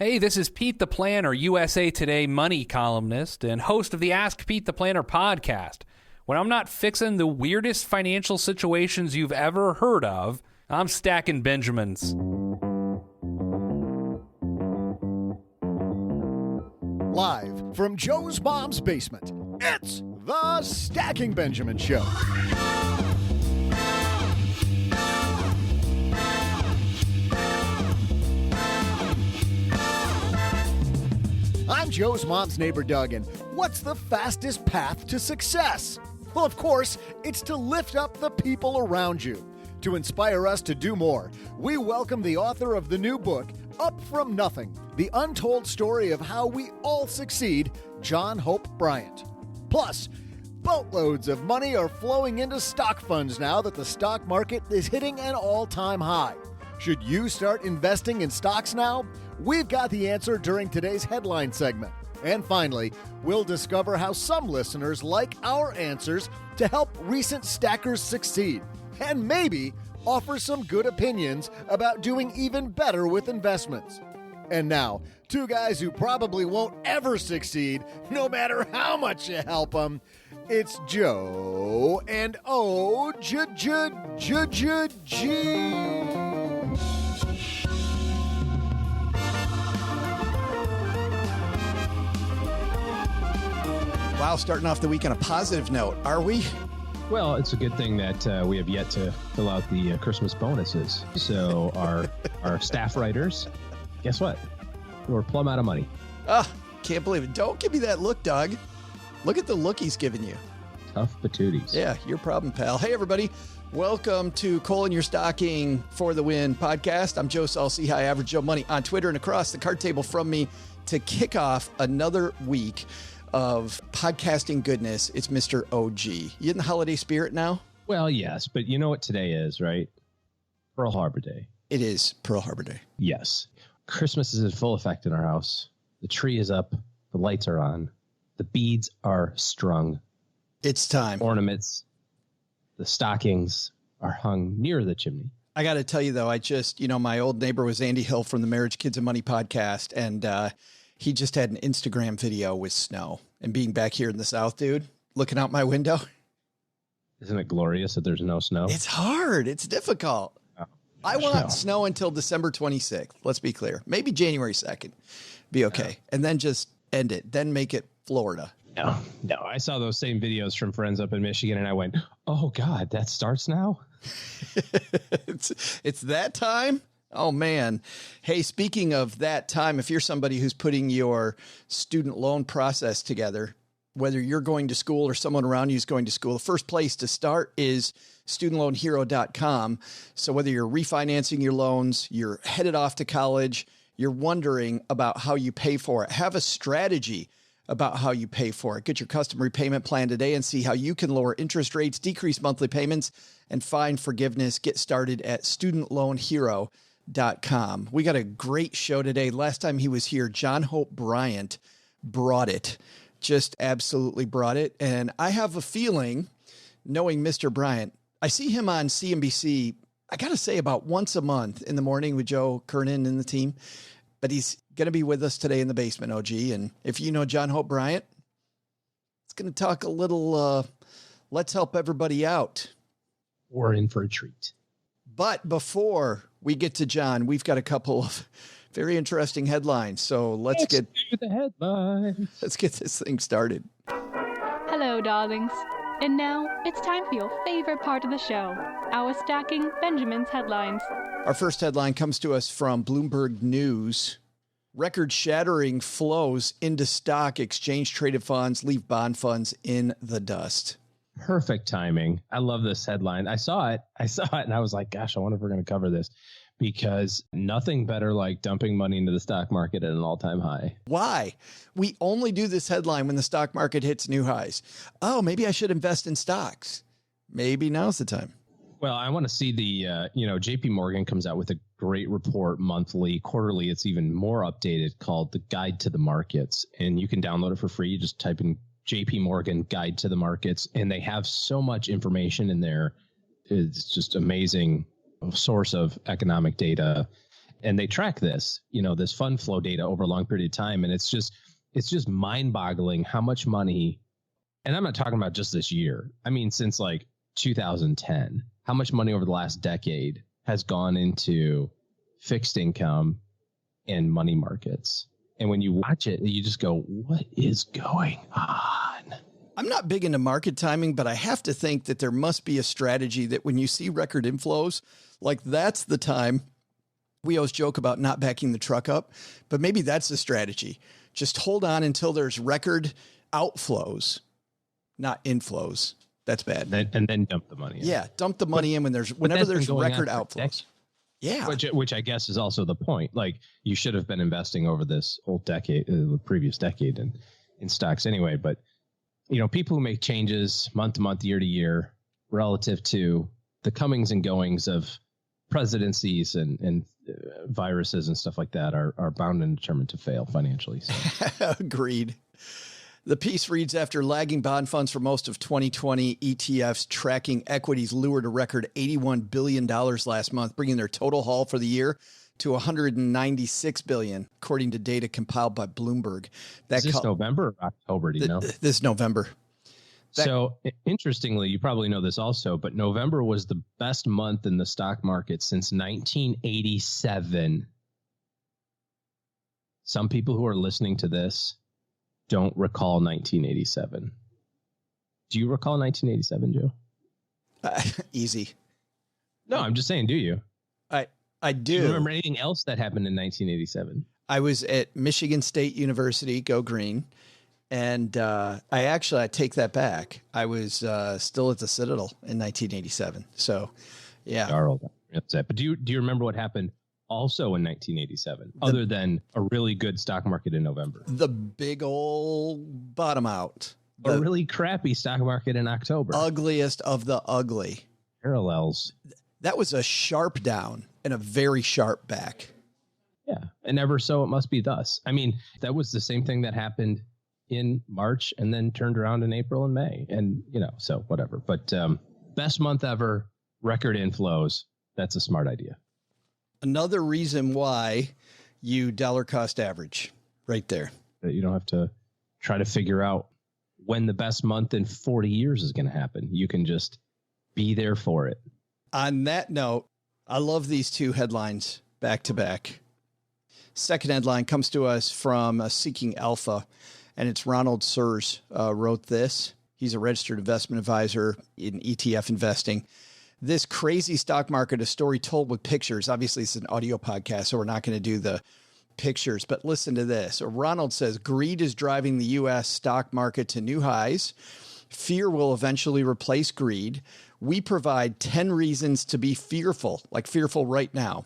Hey, this is Pete the Planner, USA Today money columnist and host of the Ask Pete the Planner podcast. When I'm not fixing the weirdest financial situations you've ever heard of, I'm stacking Benjamins. Live from Joe's mom's basement, it's the Stacking Benjamin Show. I'm Joe's mom's neighbor, Doug, and what's the fastest path to success? Well, of course, it's to lift up the people around you. To inspire us to do more, we welcome the author of the new book, Up From Nothing, the untold story of how we all succeed, John Hope Bryant. Plus, boatloads of money are flowing into stock funds now that the stock market is hitting an all-time high. Should you start investing in stocks now? We've got the answer during today's headline segment. And finally, we'll discover how some listeners like our answers to help recent stackers succeed. And maybe offer some good opinions about doing even better with investments. And now, two guys who probably won't ever succeed, no matter how much you help them. It's Joe and O-J-J-J-J-G. Wow, starting off the week on a positive note, are we? Well, it's a good thing that we have yet to fill out the Christmas bonuses. So our staff writers, guess what? We're plumb out of money. Can't believe it. Don't give me that look, Doug. Look at the look he's giving you. Tough patooties. Yeah, your problem, pal. Hey, everybody. Welcome to Coal in Your Stocking for the Win podcast. I'm Joe Salsi, High Average Joe Money on Twitter and across the card table from me to kick off another week of podcasting goodness. It's Mr. OG. You in the holiday spirit now? Well, yes, but you know what today is, right? Pearl Harbor Day. It is Pearl Harbor Day. Yes. Christmas is in full effect in our house. The tree is up. The lights are on. The beads are strung. It's time. Ornaments. The stockings are hung near the chimney. I got to tell you, though, my old neighbor was Andy Hill from the Marriage, Kids, and Money podcast, and he just had an Instagram video with snow. And being back here in the South, dude, looking out my window. Isn't it glorious that there's no snow? It's hard. It's difficult. Oh, I want snow until December 26th. Let's be clear. Maybe January 2nd. Be okay. Yeah. And then just end it. Then make it Florida. No. I saw those same videos from friends up in Michigan, and I went, oh, God, that starts now? It's that time? Oh, man. Hey, speaking of that time, if you're somebody who's putting your student loan process together, whether you're going to school or someone around you is going to school, the first place to start is studentloanhero.com. So whether you're refinancing your loans, you're headed off to college, you're wondering about how you pay for it, have a strategy about how you pay for it. Get your custom repayment plan today and see how you can lower interest rates, decrease monthly payments, and find forgiveness. Get started at studentloanhero.com. We got a great show today. Last time he was here, John Hope Bryant brought it, just absolutely brought it. And I have a feeling, knowing Mr. Bryant, I see him on CNBC, I got to say about once a month in the morning with Joe Kernan and the team, but he's going to be with us today in the basement, OG. And if you know John Hope Bryant, it's going to talk a little, let's help everybody out. We're in for a treat. But before we get to John, we've got a couple of very interesting headlines. So let's get the headlines. Let's get this thing started. Hello, darlings. And now it's time for your favorite part of the show, our Stacking Benjamin's headlines. Our first headline comes to us from Bloomberg News. Record-shattering flows into stock exchange-traded funds leave bond funds in the dust. Perfect timing. I love this headline. I saw it and I was like, gosh, I wonder if we're going to cover this, because nothing better like dumping money into the stock market at an all-time high. Why? We only do this headline when the stock market hits new highs. Oh, maybe I should invest in stocks. Maybe now's the time. Well, I want to see the, JP Morgan comes out with a great report monthly, quarterly. It's even more updated, called the Guide to the Markets. And you can download it for free. You just type in JP Morgan Guide to the Markets, and they have so much information in there. It's just amazing source of economic data. And they track this, this fund flow data over a long period of time. And it's just mind boggling how much money, and I'm not talking about just this year. I mean, since like 2010, how much money over the last decade has gone into fixed income and money markets. And when you watch it, you just go, what is going on? I'm not big into market timing, but I have to think that there must be a strategy that when you see record inflows, like that's the time. We always joke about not backing the truck up, but maybe that's the strategy. Just hold on until there's record outflows, not inflows. That's bad. And then dump the money in. Yeah, dump the money in whenever there's record outflows. Yeah. Which I guess is also the point. Like, you should have been investing over this whole decade, the previous decade in stocks anyway. But, people who make changes month to month, year to year, relative to the comings and goings of presidencies and viruses and stuff like that are bound and determined to fail financially. So. Agreed. The piece reads, after lagging bond funds for most of 2020, ETFs tracking equities lured a record $81 billion last month, bringing their total haul for the year to $196 billion, according to data compiled by Bloomberg. Is this November or October? Do you know? This November. So interestingly, you probably know this also, but November was the best month in the stock market since 1987. Some people who are listening to this don't recall 1987. Do you recall 1987, Joe? Easy. No, I'm just saying, do you? I do. Do you remember anything else that happened in 1987? I was at Michigan State University, go green. And I take that back. I was still at the Citadel in 1987. So, yeah. But do you remember what happened also in 1987, other than a really good stock market in November? The big old bottom out. A really crappy stock market in October. Ugliest of the ugly. Parallels. That was a sharp down and a very sharp back. Yeah. And ever so it must be thus. I mean, that was the same thing that happened in March and then turned around in April and May. And, so whatever. But best month ever, record inflows. That's a smart idea. Another reason why you dollar cost average right there. You don't have to try to figure out when the best month in 40 years is going to happen. You can just be there for it. On that note, I love these two headlines back to back. Second headline comes to us from Seeking Alpha, and it's Ronald Sears wrote this. He's a registered investment advisor in ETF investing. This crazy stock market, a story told with pictures. Obviously, it's an audio podcast, so we're not going to do the pictures, but listen to this. Ronald says, greed is driving the U.S. stock market to new highs. Fear will eventually replace greed. We provide 10 reasons to be fearful, like fearful right now.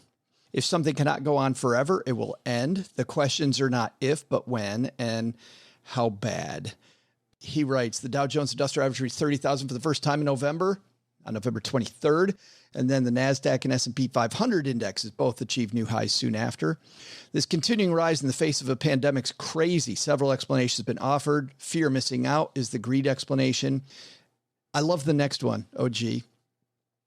If something cannot go on forever, it will end. The questions are not if, but when and how bad. He writes, the Dow Jones Industrial Average reached 30,000 for the first time in November, on November 23rd. And then the NASDAQ and S&P 500 indexes both achieved new highs soon after. This continuing rise in the face of a pandemic's crazy. Several explanations have been offered. Fear missing out is the greed explanation. I love the next one, OG.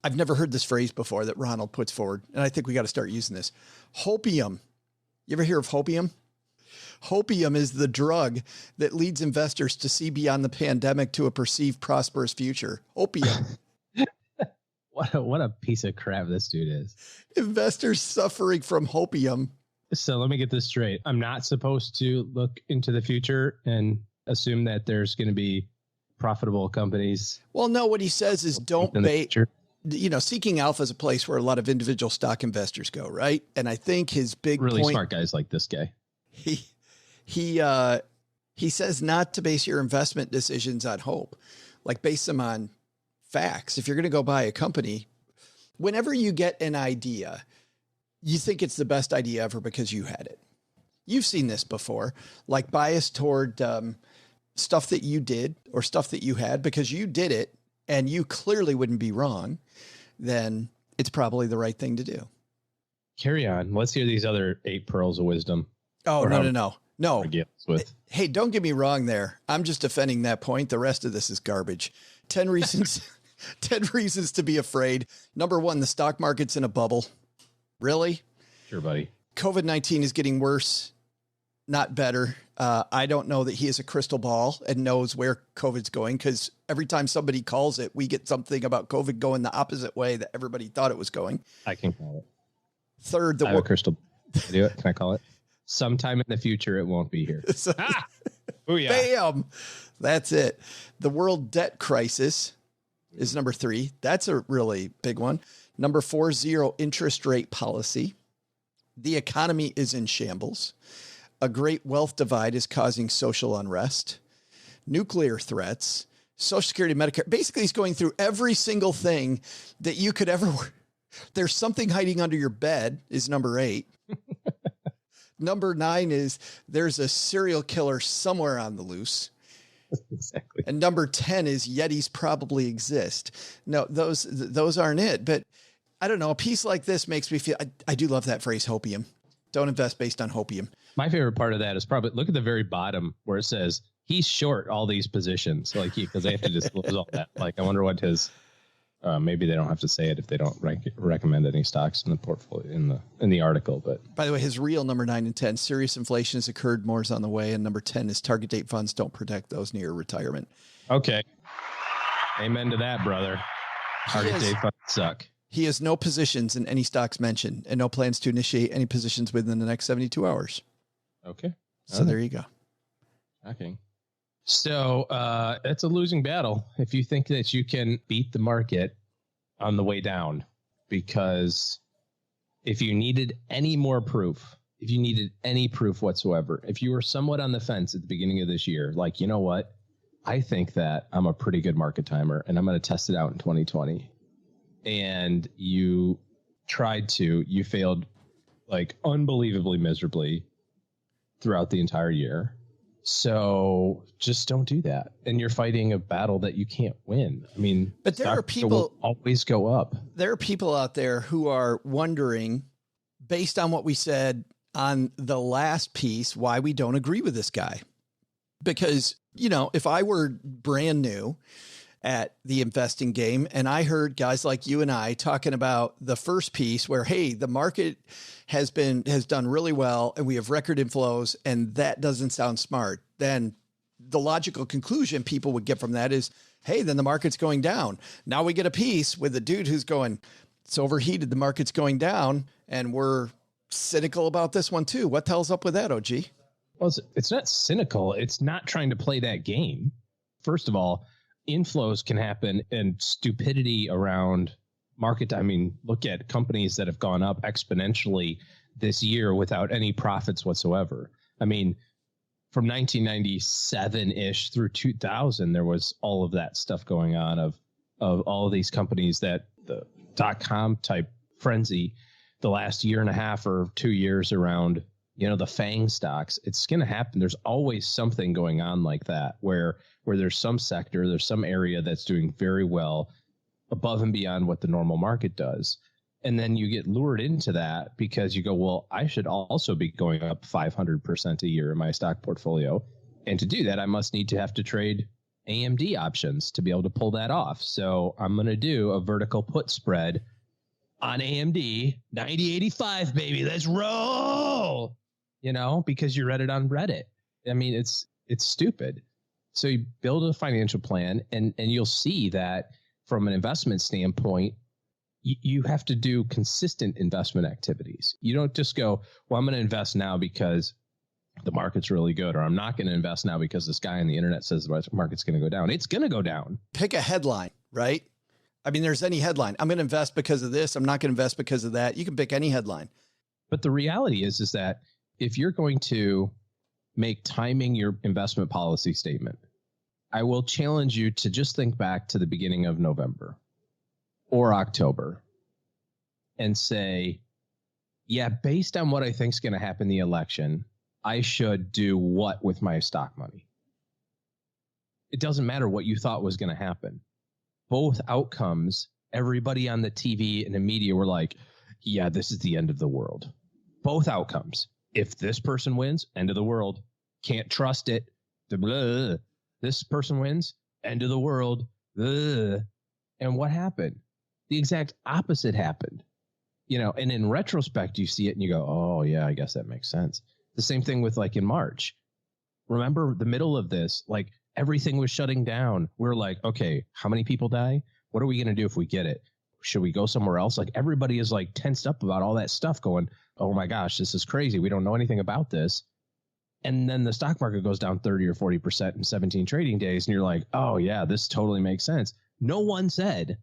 I've never heard this phrase before that Ronald puts forward, and I think we got to start using this. Hopium. You ever hear of hopium? Hopium is the drug that leads investors to see beyond the pandemic to a perceived prosperous future. Hopium. What a piece of crap this dude is. Investors suffering from hopium. So let me get this straight. I'm not supposed to look into the future and assume that there's going to be profitable companies. Well, no, what he says is don't bait. Seeking Alpha is a place where a lot of individual stock investors go, right? And I think his big really point, smart guys like this guy. He says not to base your investment decisions on hope, like base them on facts. If you're going to go buy a company, whenever you get an idea, you think it's the best idea ever because you had it. You've seen this before, like bias toward stuff that you did or stuff that you had because you did it and you clearly wouldn't be wrong, then it's probably the right thing to do. Carry on. Let's hear these other 8 pearls of wisdom. Oh, no. With. Hey, don't get me wrong there. I'm just defending that point. The rest of this is garbage. 10 reasons, 10 reasons to be afraid. Number 1, the stock market's in a bubble. Really? Sure, buddy. COVID-19 is getting worse, not better. I don't know that he has a crystal ball and knows where COVID's going, because every time somebody calls it, we get something about COVID going the opposite way that everybody thought it was going. I can call it. Third, I have a crystal ball. Can I do it? Can I call it? Sometime in the future, it won't be here. Booyah. Bam! That's it. The world debt crisis is number 3. That's a really big one. Number 4, zero interest rate policy. The economy is in shambles. A great wealth divide is causing social unrest. Nuclear threats. Social Security, Medicare. Basically, he's going through every single thing that you could ever. There's something hiding under your bed is number 8. Number 9 is there's a serial killer somewhere on the loose. Exactly. And number 10 is Yetis probably exist. No, those aren't it. But I don't know. A piece like this makes me feel, I do love that phrase, hopium. Don't invest based on hopium. My favorite part of that is probably look at the very bottom where it says he's short all these positions, like because they have to disclose all that. Like, I wonder what his, maybe they don't have to say it if they don't recommend any stocks in the portfolio in the article. But by the way, his real number 9 and 10, serious inflation has occurred, more is on the way. And number 10 is target date funds don't protect those near retirement. Okay. Amen to that, brother. Target date funds suck. He has no positions in any stocks mentioned and no plans to initiate any positions within the next 72 hours. Okay. So there you go. Okay. So it's a losing battle if you think that you can beat the market on the way down, because if you needed any more proof, if you needed any proof whatsoever, if you were somewhat on the fence at the beginning of this year, like, you know what, I think that I'm a pretty good market timer and I'm going to test it out in 2020. And you you failed like unbelievably miserably throughout the entire year. So just don't do that. And you're fighting a battle that you can't win. I mean, but there are people always go up. There are people out there who are wondering, based on what we said on the last piece, why we don't agree with this guy. Because, you know, if I were brand new at the investing game and I heard guys like you and I talking about the first piece where, hey, the market has done really well and we have record inflows, and that doesn't sound smart, then the logical conclusion people would get from that is, hey, then the market's going down. Now we get a piece with a dude who's going, it's overheated, the market's going down, and we're cynical about this one too. What the hell's up with that, OG? Well, it's not cynical. It's not trying to play that game. First of all, inflows can happen, and stupidity around market. I mean, look at companies that have gone up exponentially this year without any profits whatsoever. I mean, from 1997-ish through 2000, there was all of that stuff going on of all of these companies that the .com type frenzy the last year and a half or 2 years around, you know, the FANG stocks. It's going to happen. There's always something going on like that where there's some sector, there's some area that's doing very well above and beyond what the normal market does. And then you get lured into that because you go, well, I should also be going up 500% a year in my stock portfolio. And to do that, I must need to have to trade AMD options to be able to pull that off. So I'm going to do a vertical put spread on AMD 9085, baby. Let's roll, you know, because you read it on Reddit. I mean, it's stupid. So you build a financial plan and you'll see that from an investment standpoint, you have to do consistent investment activities. You don't just go, well, I'm going to invest now because the market's really good, or I'm not going to invest now because this guy on the internet says the market's going to go down. It's going to go down. Pick a headline, right? I mean, there's any headline. I'm going to invest because of this. I'm not going to invest because of that. You can pick any headline. But the reality is that if you're going to make timing your investment policy statement, I will challenge you to just think back to the beginning of November or October and say, yeah, based on what I think is going to happen in the election, I should do what with my stock money? It doesn't matter what you thought was going to happen. Both outcomes, everybody on the TV and the media were like, yeah, this is the end of the world. Both outcomes. If this person wins, end of the world. Can't trust it. Blah. This person wins, end of the world. Blah. And what happened? The exact opposite happened. And in retrospect, you see it and you go, oh yeah, I guess that makes sense. The same thing with like in March. Remember the middle of this, like everything was shutting down. We're like, okay, how many people die? What are we going to do if we get it? Should we go somewhere else? Like everybody is like tensed up about all that stuff going, oh my gosh, this is crazy. We don't know anything about this. And then the stock market goes down 30 or 40% in 17 trading days. And you're like, oh yeah, this totally makes sense. No one said,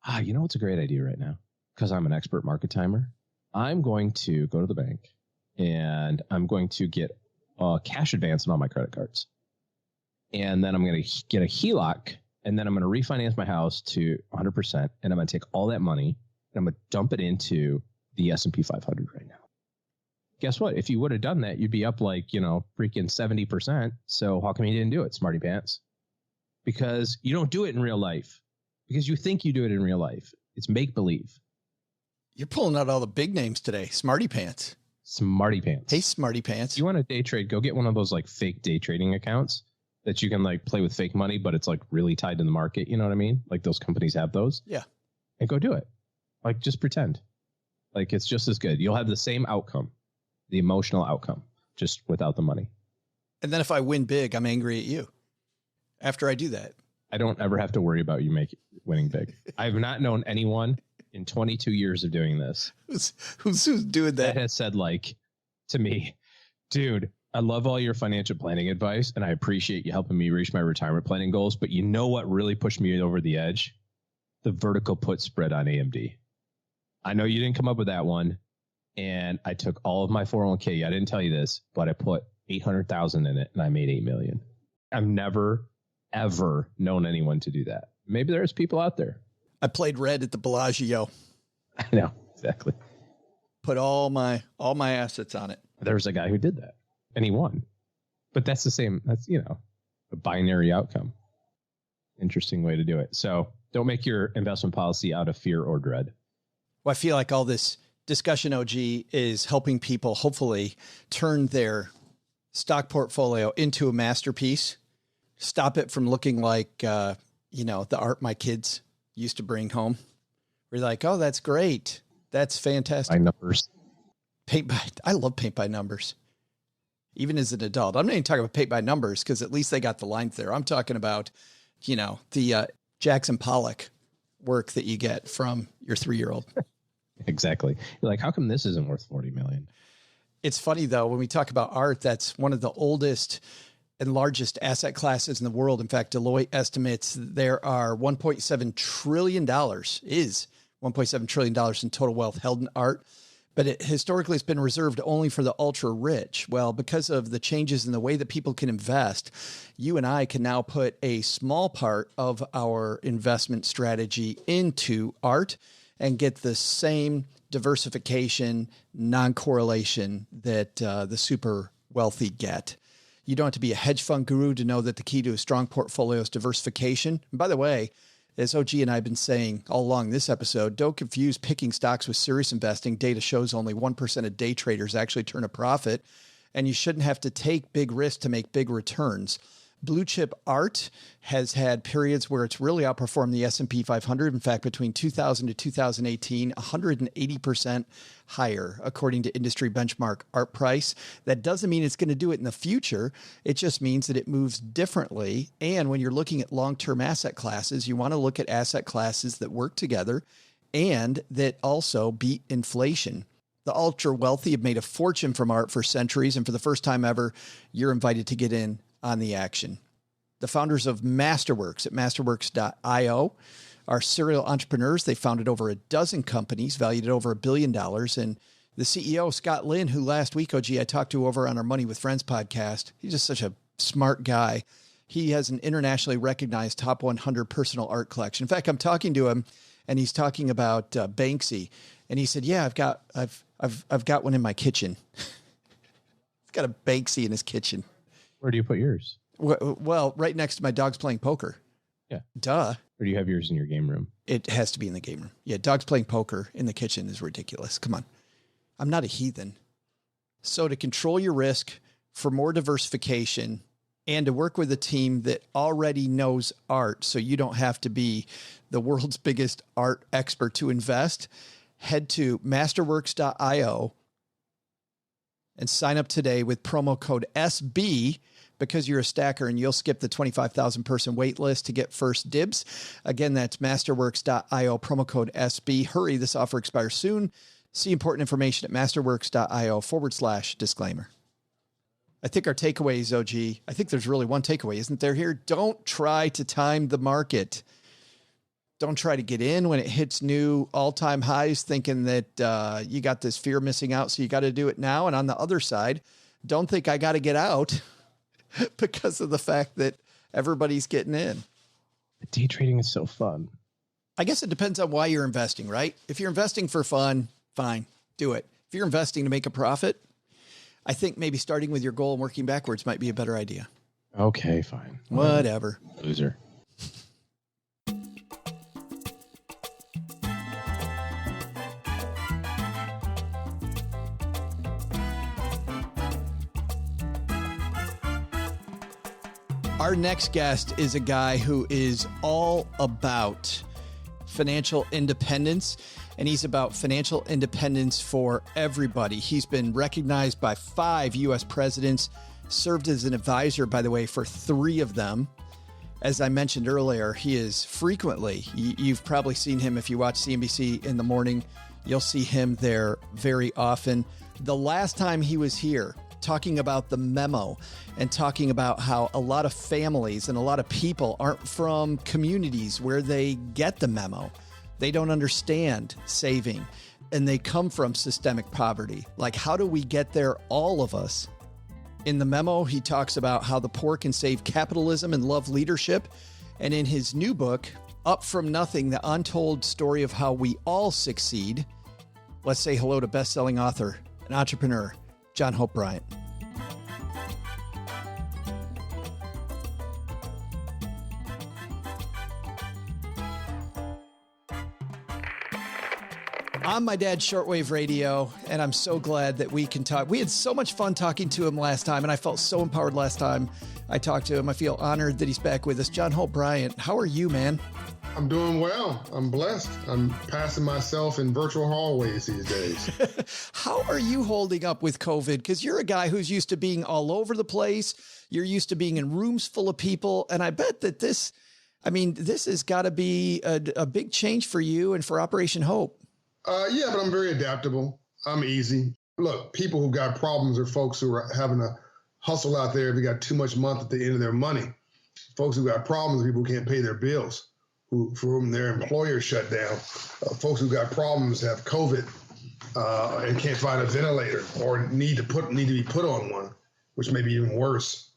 what's a great idea right now? Because I'm an expert market timer. I'm going to go to the bank and I'm going to get a cash advance on all my credit cards. And then I'm going to get a HELOC, and then I'm going to refinance my house to 100%. And I'm going to take all that money and I'm going to dump it into the S&P 500 right now. Guess what? If you would have done that, you'd be up like, freaking 70%. So how come you didn't do it, smarty pants? Because you don't do it in real life. Because you think you do it in real life. It's make believe. You're pulling out all the big names today. Smarty pants. Smarty pants. Hey, smarty pants. You want to day trade? Go get one of those like fake day trading accounts that you can like play with fake money, but it's like really tied to the market. You know what I mean? Like those companies have those. Yeah. And go do it. Like just pretend. Like it's just as good. You'll have the same outcome, the emotional outcome, just without the money. And then if I win big, I'm angry at you after I do that. I don't ever have to worry about you winning big. I've not known anyone in 22 years of doing this who's doing that has said like to me, dude, I love all your financial planning advice and I appreciate you helping me reach my retirement planning goals. But you know what really pushed me over the edge? The vertical put spread on AMD. I know you didn't come up with that one. And I took all of my 401k. I didn't tell you this, but I put 800,000 in it and I made 8 million. I've never, ever known anyone to do that. Maybe there's people out there. I played red at the Bellagio. I know, exactly. Put all my assets on it. There's a guy who did that and he won. But that's the same. That's, a binary outcome. Interesting way to do it. So don't make your investment policy out of fear or dread. Well, I feel like all this discussion, OG, is helping people hopefully turn their stock portfolio into a masterpiece. Stop it from looking like, the art my kids used to bring home. We're like, oh, that's great. That's fantastic. By numbers. I love paint by numbers. Even as an adult. I'm not even talking about paint by numbers because at least they got the lines there. I'm talking about, the Jackson Pollock work that you get from your 3-year-old. Exactly. You're like, how come this isn't worth 40 million? It's funny though, when we talk about art, that's one of the oldest and largest asset classes in the world. In fact, Deloitte estimates there are $1.7 trillion in total wealth held in art. But historically, it's been reserved only for the ultra rich. Well, because of the changes in the way that people can invest, you and I can now put a small part of our investment strategy into art and get the same diversification, non-correlation that the super wealthy get. You don't have to be a hedge fund guru to know that the key to a strong portfolio is diversification. And by the way, as OG and I have been saying all along this episode, don't confuse picking stocks with serious investing. Data shows only 1% of day traders actually turn a profit, and you shouldn't have to take big risks to make big returns. Blue chip art has had periods where it's really outperformed the S&P 500. In fact, between 2000 to 2018, 180% higher, according to industry benchmark art price. That doesn't mean it's going to do it in the future. It just means that it moves differently. And when you're looking at long-term asset classes, you want to look at asset classes that work together and that also beat inflation. The ultra wealthy have made a fortune from art for centuries. And for the first time ever, you're invited to get in on the action. The founders of Masterworks at masterworks.io are serial entrepreneurs. They founded over a dozen companies valued at over $1 billion. And the CEO, Scott Lynn, who last week, OG, I talked to over on our Money with Friends podcast. He's just such a smart guy. He has an internationally recognized top 100 personal art collection. In fact, I'm talking to him and he's talking about Banksy. And he said, yeah, I've got one in my kitchen. He's got a Banksy in his kitchen. Where do you put yours? Well, right next to my dog's playing poker. Yeah. Duh. Or do you have yours in your game room? It has to be in the game room. Yeah, dogs playing poker in the kitchen is ridiculous. Come on. I'm not a heathen. So to control your risk, for more diversification, and to work with a team that already knows art so you don't have to be the world's biggest art expert to invest, head to masterworks.io and sign up today with promo code SB because you're a stacker, and you'll skip the 25,000 person wait list to get first dibs. Again, that's masterworks.io, promo code SB. Hurry, this offer expires soon. See important information at masterworks.io/disclaimer. I think our takeaways, OG, I think there's really one takeaway, isn't there here? Don't try to time the market. Don't try to get in when it hits new all-time highs thinking that you got this fear of missing out, so you got to do it now. And on the other side, don't think I got to get out because of the fact that everybody's getting in. Day trading is so fun. I guess it depends on why you're investing, right? If you're investing for fun, fine, do it. If you're investing to make a profit, I think maybe starting with your goal and working backwards might be a better idea. Okay, fine. Whatever. Loser. Our next guest is a guy who is all about financial independence, and he's about financial independence for everybody. He's been recognized by 5 U.S. presidents, served as an advisor, by the way, for 3 of them. As I mentioned earlier, he is frequently, you've probably seen him if you watch CNBC in the morning, you'll see him there very often. The last time he was here, talking about the memo and talking about how a lot of families and a lot of people aren't from communities where they get the memo. They don't understand saving, and they come from systemic poverty. Like, how do we get there, all of us? In the memo, he talks about how the poor can save capitalism and love leadership. And in his new book, Up From Nothing, the untold story of how we all succeed, let's say hello to best-selling author and entrepreneur, John Hope Bryant. On my dad's shortwave radio, and I'm so glad that we can talk. We had so much fun talking to him last time, and I felt so empowered last time I talked to him. I feel honored that he's back with us. John Hope Bryant, how are you, man? I'm doing well. I'm blessed. I'm passing myself in virtual hallways these days. How are you holding up with COVID? Because you're a guy who's used to being all over the place. You're used to being in rooms full of people. And I bet that this has got to be a big change for you and for Operation Hope. Yeah, but I'm very adaptable. I'm easy. Look, people who got problems are folks who are having to hustle out there. They got too much month at the end of their money. Folks who got problems, people who can't pay their bills, for whom their employer shut down. Folks who got problems have COVID and can't find a ventilator or need to be put on one, which may be even worse.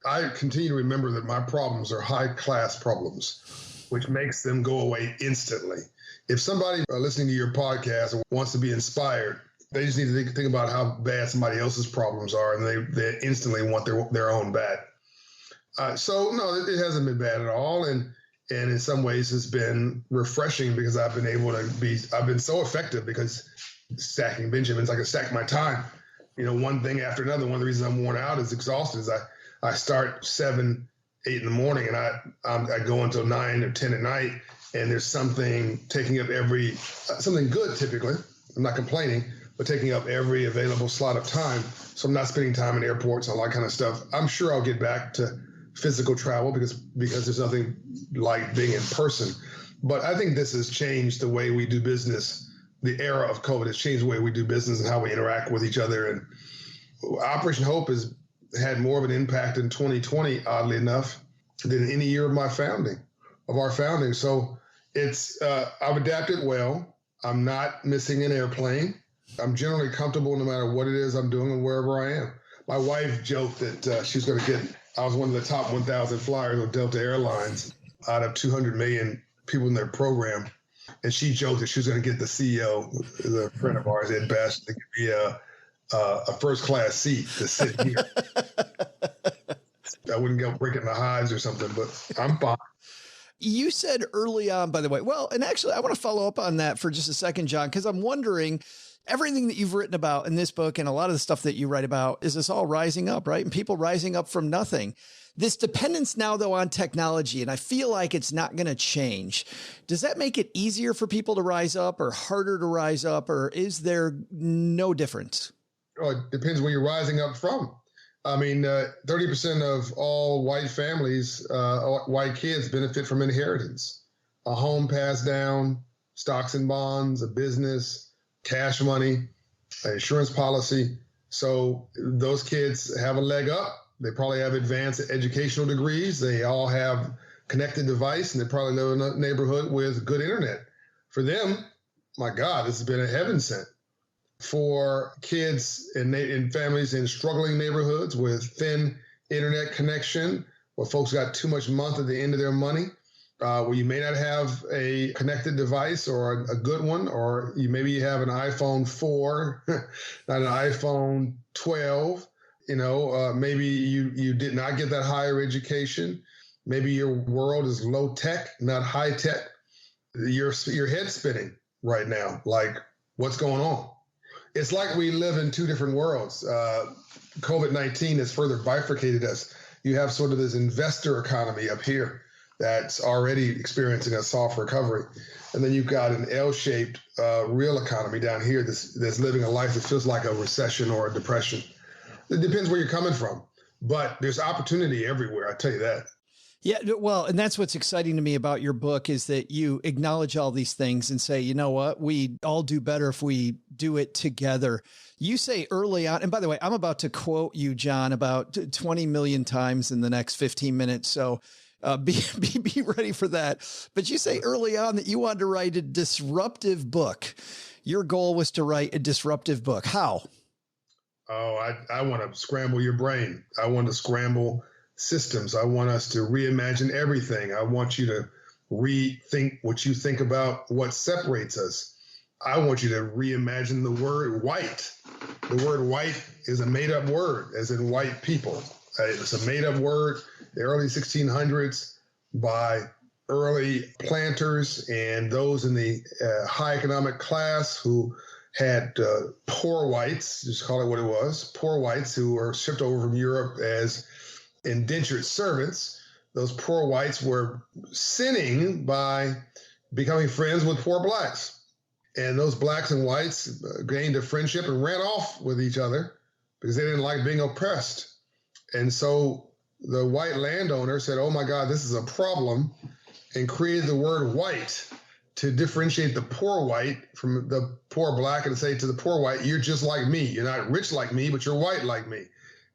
I continue to remember that my problems are high-class problems, which makes them go away instantly. If somebody listening to your podcast wants to be inspired, they just need to think about how bad somebody else's problems are, and they instantly want their own bad. So no, it hasn't been bad at all, and in some ways it's been refreshing because I've been so effective because stacking Benjamins, I can stack my time. One thing after another. One of the reasons I'm worn out is exhausted. Is I start 7, 8 in the morning, and I go until 9 or 10 at night. And there's something taking up something good typically, I'm not complaining, but taking up every available slot of time. So I'm not spending time in airports and all that kind of stuff. I'm sure I'll get back to physical travel because there's nothing like being in person. But I think this has changed the way we do business. The era of COVID has changed the way we do business and how we interact with each other. And Operation Hope has had more of an impact in 2020, oddly enough, than any year of our founding. So I've adapted well. I'm not missing an airplane. I'm generally comfortable no matter what it is I'm doing and wherever I am. My wife joked that she's going to I was one of the top 1,000 flyers of Delta Airlines out of 200 million people in their program. And she joked that she was going to get the CEO, who's a friend of ours, Ed Bass, to give me a first-class seat to sit here. I wouldn't go breaking the hives or something, but I'm fine. You said early on, by the way, well, and actually I want to follow up on that for just a second, John, because I'm wondering, Everything that you've written about in this book and a lot of the stuff that you write about is us all rising up, right? And people rising up from nothing. This dependence now, though, on technology, and I feel like it's not going to change. Does that make it easier for people to rise up or harder to rise up, or is there no difference? Oh, it depends where you're rising up from. I mean, 30% of all white families, white kids benefit from inheritance. A home passed down, stocks and bonds, a business, cash money, an insurance policy. So those kids have a leg up. They probably have advanced educational degrees. They all have connected device, and they probably live in a neighborhood with good internet. For them, my God, this has been a heaven sent. For kids in families in struggling neighborhoods with thin internet connection, where folks got too much month at the end of their money, where you may not have a connected device or a good one, or maybe you have an iPhone 4, not an iPhone 12. Maybe you did not get that higher education. Maybe your world is low tech, not high tech. Your head's spinning right now. Like, what's going on? It's like we live in two different worlds. COVID-19 has further bifurcated us. You have sort of this investor economy up here that's already experiencing a soft recovery. And then you've got an L-shaped real economy down here that's living a life that feels like a recession or a depression. It depends where you're coming from, but there's opportunity everywhere. I tell you that. Yeah, well, and that's what's exciting to me about your book is that you acknowledge all these things and say, you know what, we all do better if we do it together. You say early on, and by the way, I'm about to quote you, John, about 20 million times in the next 15 minutes. So be ready for that. But you say early on that you wanted to write a disruptive book. Your goal was to write a disruptive book. How? Oh, I want to scramble your brain. I want to scramble systems. I want us to reimagine everything. I want you to rethink what you think about what separates us. I want you to reimagine the word white. The word white is a made-up word, as in white people. It's a made-up word, the early 1600s, by early planters and those in the high economic class who had poor whites, just call it what it was, poor whites who were shipped over from Europe as indentured servants. Those poor whites were sinning by becoming friends with poor blacks. And those blacks and whites gained a friendship and ran off with each other because they didn't like being oppressed. And so the white landowner said, oh my God, this is a problem, and created the word white to differentiate the poor white from the poor black and say to the poor white, you're just like me. You're not rich like me, but you're white like me.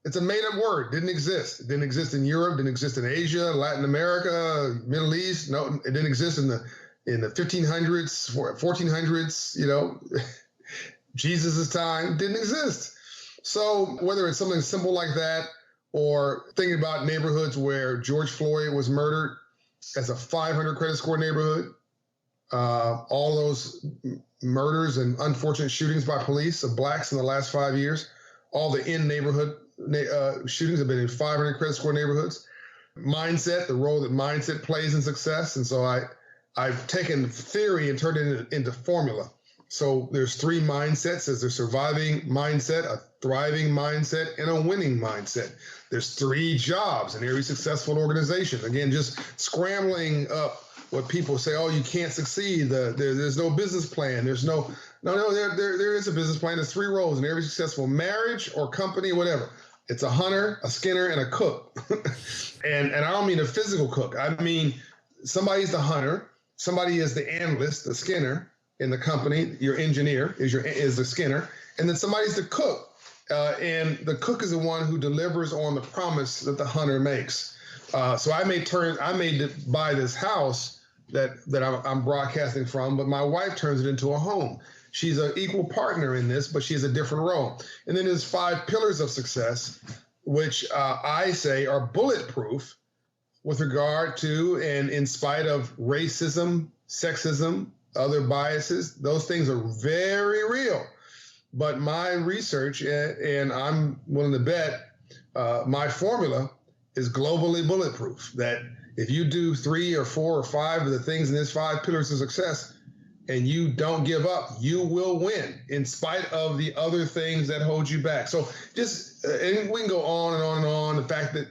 It's a made-up word. Didn't exist. It didn't exist in Europe. Didn't exist in Asia, Latin America, Middle East. No, it didn't exist in the 1500s, 1400s. Jesus' time didn't exist. So whether it's something simple like that, or thinking about neighborhoods where George Floyd was murdered as a 500 credit score neighborhood, all those murders and unfortunate shootings by police of blacks in the last 5 years, all the in-neighborhood shootings have been in 500 credit score neighborhoods. Mindset, the role that mindset plays in success. And so I've taken theory and turned it into formula. So there's three mindsets. There's a surviving mindset, a thriving mindset, and a winning mindset. There's three jobs in every successful organization. Again, just scrambling up what people say, oh, you can't succeed. There's no business plan. There is a business plan. There's three roles in every successful marriage or company, whatever. It's a hunter, a skinner, and a cook. and I don't mean a physical cook. I mean, somebody's the hunter, somebody is the analyst, the skinner in the company, your engineer is the skinner, and then somebody's the cook. And the cook is the one who delivers on the promise that the hunter makes. So I may buy this house that I'm broadcasting from, but my wife turns it into a home. She's an equal partner in this, but she has a different role. And then there's 5 pillars of success, which I say are bulletproof with regard to and in spite of racism, sexism, other biases. Those things are very real. But my research, and I'm willing to bet my formula is globally bulletproof, that if you do 3 or 4 or 5 of the things in this 5 pillars of success, and you don't give up, you will win in spite of the other things that hold you back. So just, and we can go on and on and on. The fact that,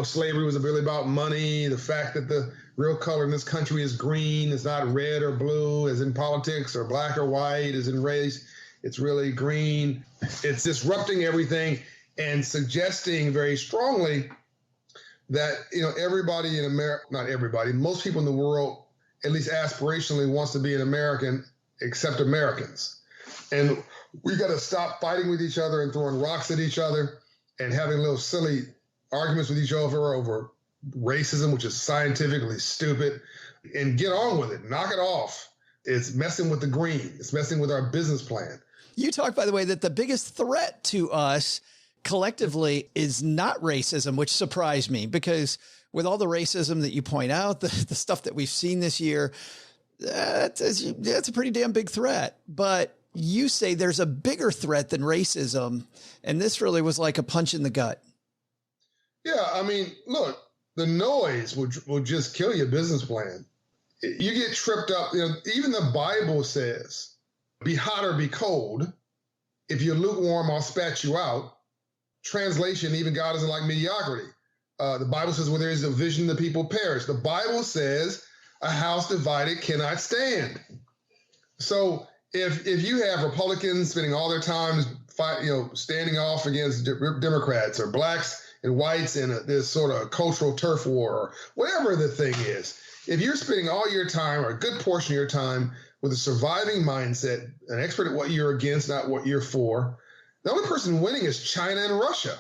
slavery was really about money, the fact that the real color in this country is green, it's not red or blue as in politics, or black or white as in race. It's really green. It's disrupting everything and suggesting very strongly that, everybody in America, not everybody, most people in the world, at least aspirationally, wants to be an American except Americans. And we got to stop fighting with each other and throwing rocks at each other and having little silly arguments with each other over racism, which is scientifically stupid, and get on with it. Knock it off. It's messing with the green. It's messing with our business plan. You talked, by the way, that the biggest threat to us collectively is not racism, which surprised me, because with all the racism that you point out, the stuff that we've seen this year, that's a pretty damn big threat. But you say there's a bigger threat than racism, and this really was like a punch in the gut. Yeah, I mean, look, the noise will just kill your business plan. You get tripped up. Even the Bible says, be hot or be cold. If you're lukewarm, I'll spat you out. Translation, even God doesn't like mediocrity. The Bible says, where there is a division, the people perish. The Bible says, a house divided cannot stand. So if you have Republicans spending all their time standing off against Democrats, or blacks and whites in this sort of cultural turf war, or whatever the thing is, if you're spending all your time, or a good portion of your time, with a surviving mindset, an expert at what you're against, not what you're for, the only person winning is China and Russia.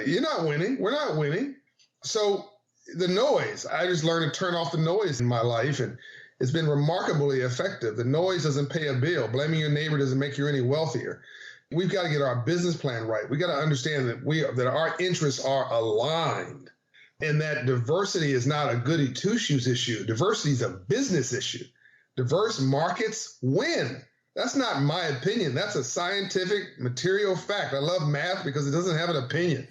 You're not winning. We're not winning. So the noise, I just learned to turn off the noise in my life, and it's been remarkably effective. The noise doesn't pay a bill. Blaming your neighbor doesn't make you any wealthier. We've got to get our business plan right. We got to understand that our interests are aligned, and that diversity is not a goody two-shoes issue. Diversity is a business issue. Diverse markets win. That's not my opinion. That's a scientific material fact. I love math because it doesn't have an opinion.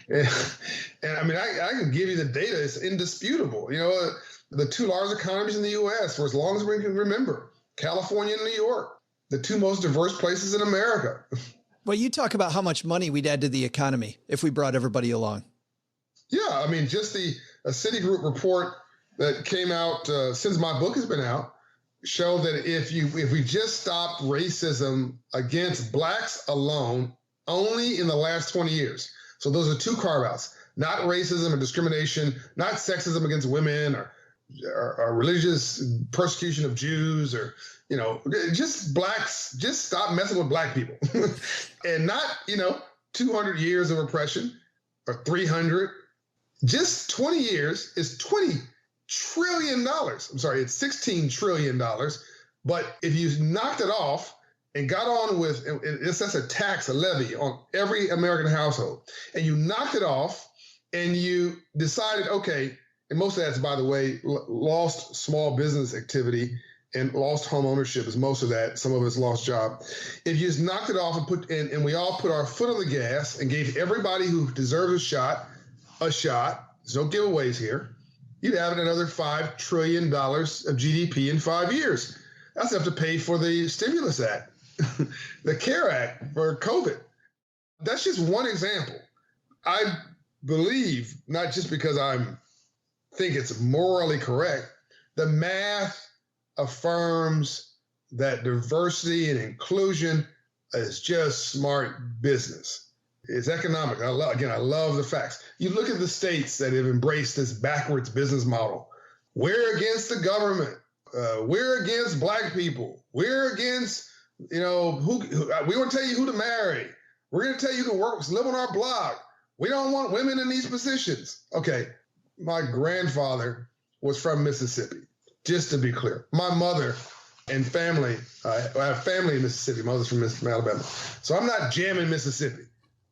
and I mean, I can give you the data. It's indisputable. The two largest economies in the U.S. for as long as we can remember, California and New York, the two most diverse places in America. Well, you talk about how much money we'd add to the economy if we brought everybody along. Yeah, I mean, just a Citigroup report that came out since my book has been out show that if we just stopped racism against blacks alone, only in the last 20 years. So those are two carve-outs, not racism or discrimination, not sexism against women or religious persecution of Jews, or, just blacks, just stop messing with black people. And not, 200 years of oppression or 300, just 20 years is $20 trillion. I'm sorry, it's $16 trillion. But if you knocked it off and got on with, that's a tax, a levy on every American household, and you knocked it off and you decided, okay, and most of that's, by the way, lost small business activity and lost home ownership is most of that. Some of us lost job. If you just knocked it off and we all put our foot on the gas and gave everybody who deserves a shot, there's no giveaways here, you'd have another $5 trillion of GDP in 5 years. That's enough to pay for the Stimulus Act, the CARE Act for COVID. That's just one example. I believe, not just because I think it's morally correct, the math affirms that diversity and inclusion is just smart business. It's economic. I love the facts. You look at the states that have embraced this backwards business model. We're against the government. We're against black people. We're against, we want to tell you who to marry. We're going to tell you who can live on our block. We don't want women in these positions. Okay, my grandfather was from Mississippi, just to be clear. My mother and family, I have family in Mississippi. My mother's from Alabama. So I'm not jamming Mississippi.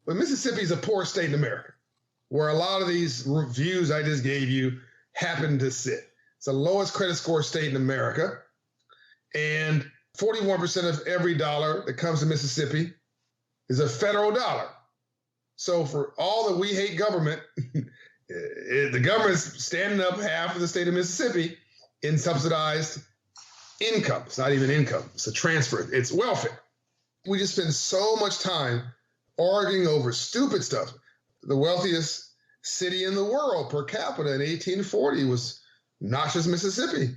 But Mississippi is a poor state in America, where a lot of these views I just gave you happen to sit. It's the lowest credit score state in America. And 41% of every dollar that comes to Mississippi is a federal dollar. So for all that we hate government, the government's standing up half of the state of Mississippi, in subsidized income. It's not even income. It's a transfer. It's welfare. We just spend so much time arguing over stupid stuff. The wealthiest city in the world per capita in 1840 was Natchez, Mississippi.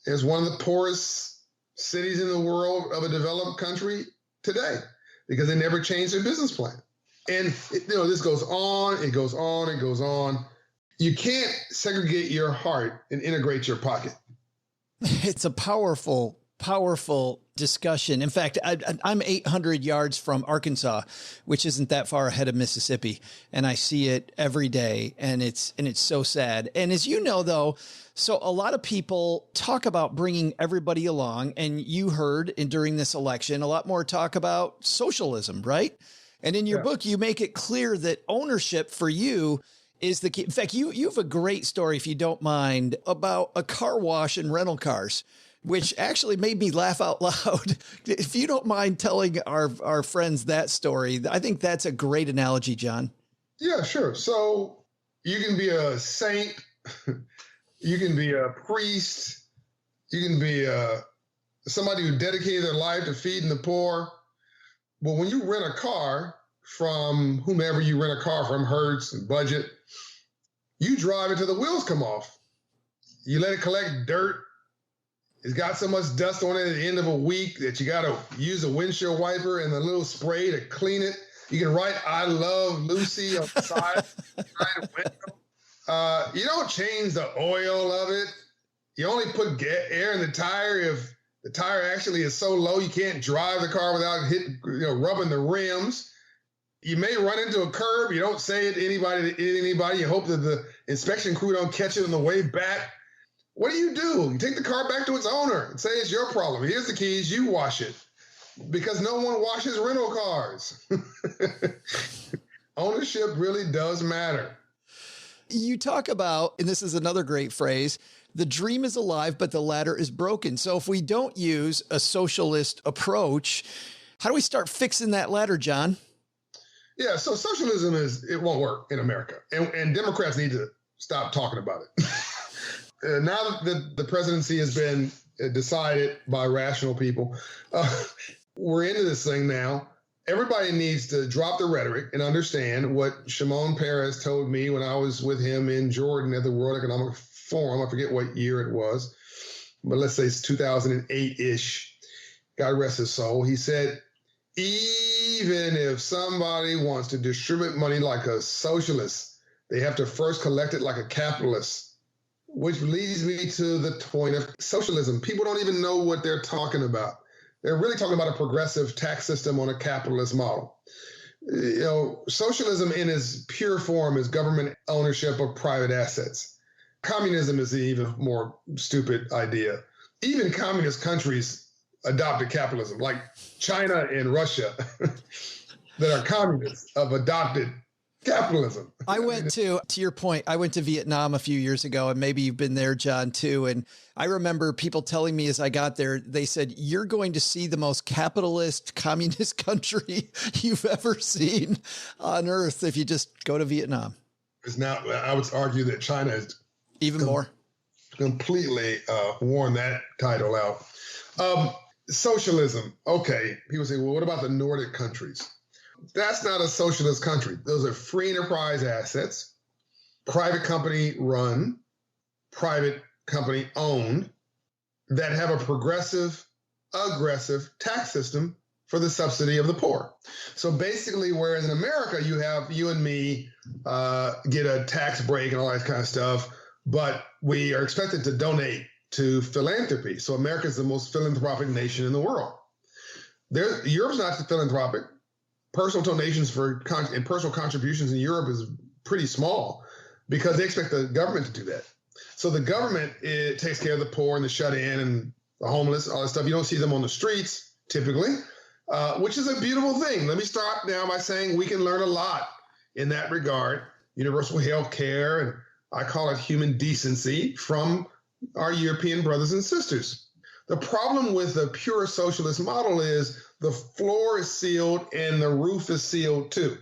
It's one of the poorest cities in the world of a developed country today because they never changed their business plan. And this goes on, it goes on, it goes on. You can't segregate your heart and integrate your pocket. It's a powerful, powerful discussion. In fact, I'm 800 yards from Arkansas, which isn't that far ahead of Mississippi, and I see it every day, and it's so sad. And as you know, though, so a lot of people talk about bringing everybody along, and you heard during this election a lot more talk about socialism, right? And in your book, you make it clear that ownership for you is the key. In fact, you have a great story, if you don't mind, about a car wash and rental cars, which actually made me laugh out loud. If you don't mind telling our friends that story, I think that's a great analogy, John. Yeah, sure. So you can be a saint, you can be a priest, you can be somebody who dedicated their life to feeding the poor. But when you rent a car from whomever you rent a car from, Hertz and Budget, you drive it till the wheels come off. You let it collect dirt. It's got so much dust on it at the end of a week that you got to use a windshield wiper and a little spray to clean it. You can write "I love Lucy" on the side window. You don't change the oil of it. You only put air in the tire if the tire actually is so low you can't drive the car without rubbing the rims. You may run into a curb. You don't say it to anybody. You hope that the inspection crew don't catch it on the way back. What do? You take the car back to its owner and say it's your problem. Here's the keys. You wash it. Because no one washes rental cars. Ownership really does matter. You talk about, and this is another great phrase, the dream is alive, but the ladder is broken. So if we don't use a socialist approach, how do we start fixing that ladder, John? Yeah, so socialism it won't work in America. And Democrats need to stop talking about it. Now that the presidency has been decided by rational people, we're into this thing now. Everybody needs to drop the rhetoric and understand what Shimon Peres told me when I was with him in Jordan at the World Economic Forum. I forget what year it was, but let's say it's 2008-ish. God rest his soul. He said, even if somebody wants to distribute money like a socialist, they have to first collect it like a capitalist, which leads me to the point of socialism. People don't even know what they're talking about. They're really talking about a progressive tax system on a capitalist model. Socialism in its pure form is government ownership of private assets. Communism is an even more stupid idea. Even communist countries adopted capitalism, like China and Russia that are communists have adopted capitalism. I went to your point, I went to Vietnam a few years ago, and maybe you've been there, John, too. And I remember people telling me as I got there, they said, you're going to see the most capitalist communist country you've ever seen on earth if you just go to Vietnam. It's now, I would argue that China is even more completely worn that title out. Socialism. Okay. People say, well, what about the Nordic countries? That's not a socialist country. Those are free enterprise assets, private company run, private company owned, that have a progressive, aggressive tax system for the subsidy of the poor. So basically, whereas in America, you and me get a tax break and all that kind of stuff, but we are expected to donate to philanthropy. So America is the most philanthropic nation in the world. Europe's not philanthropic. Personal donations and personal contributions in Europe is pretty small because they expect the government to do that. So the government, it takes care of the poor and the shut-in and the homeless, all that stuff. You don't see them on the streets typically, which is a beautiful thing. Let me start now by saying we can learn a lot in that regard. Universal health care, and I call it human decency, from our European brothers and sisters. The problem with the pure socialist model is the floor is sealed and the roof is sealed too.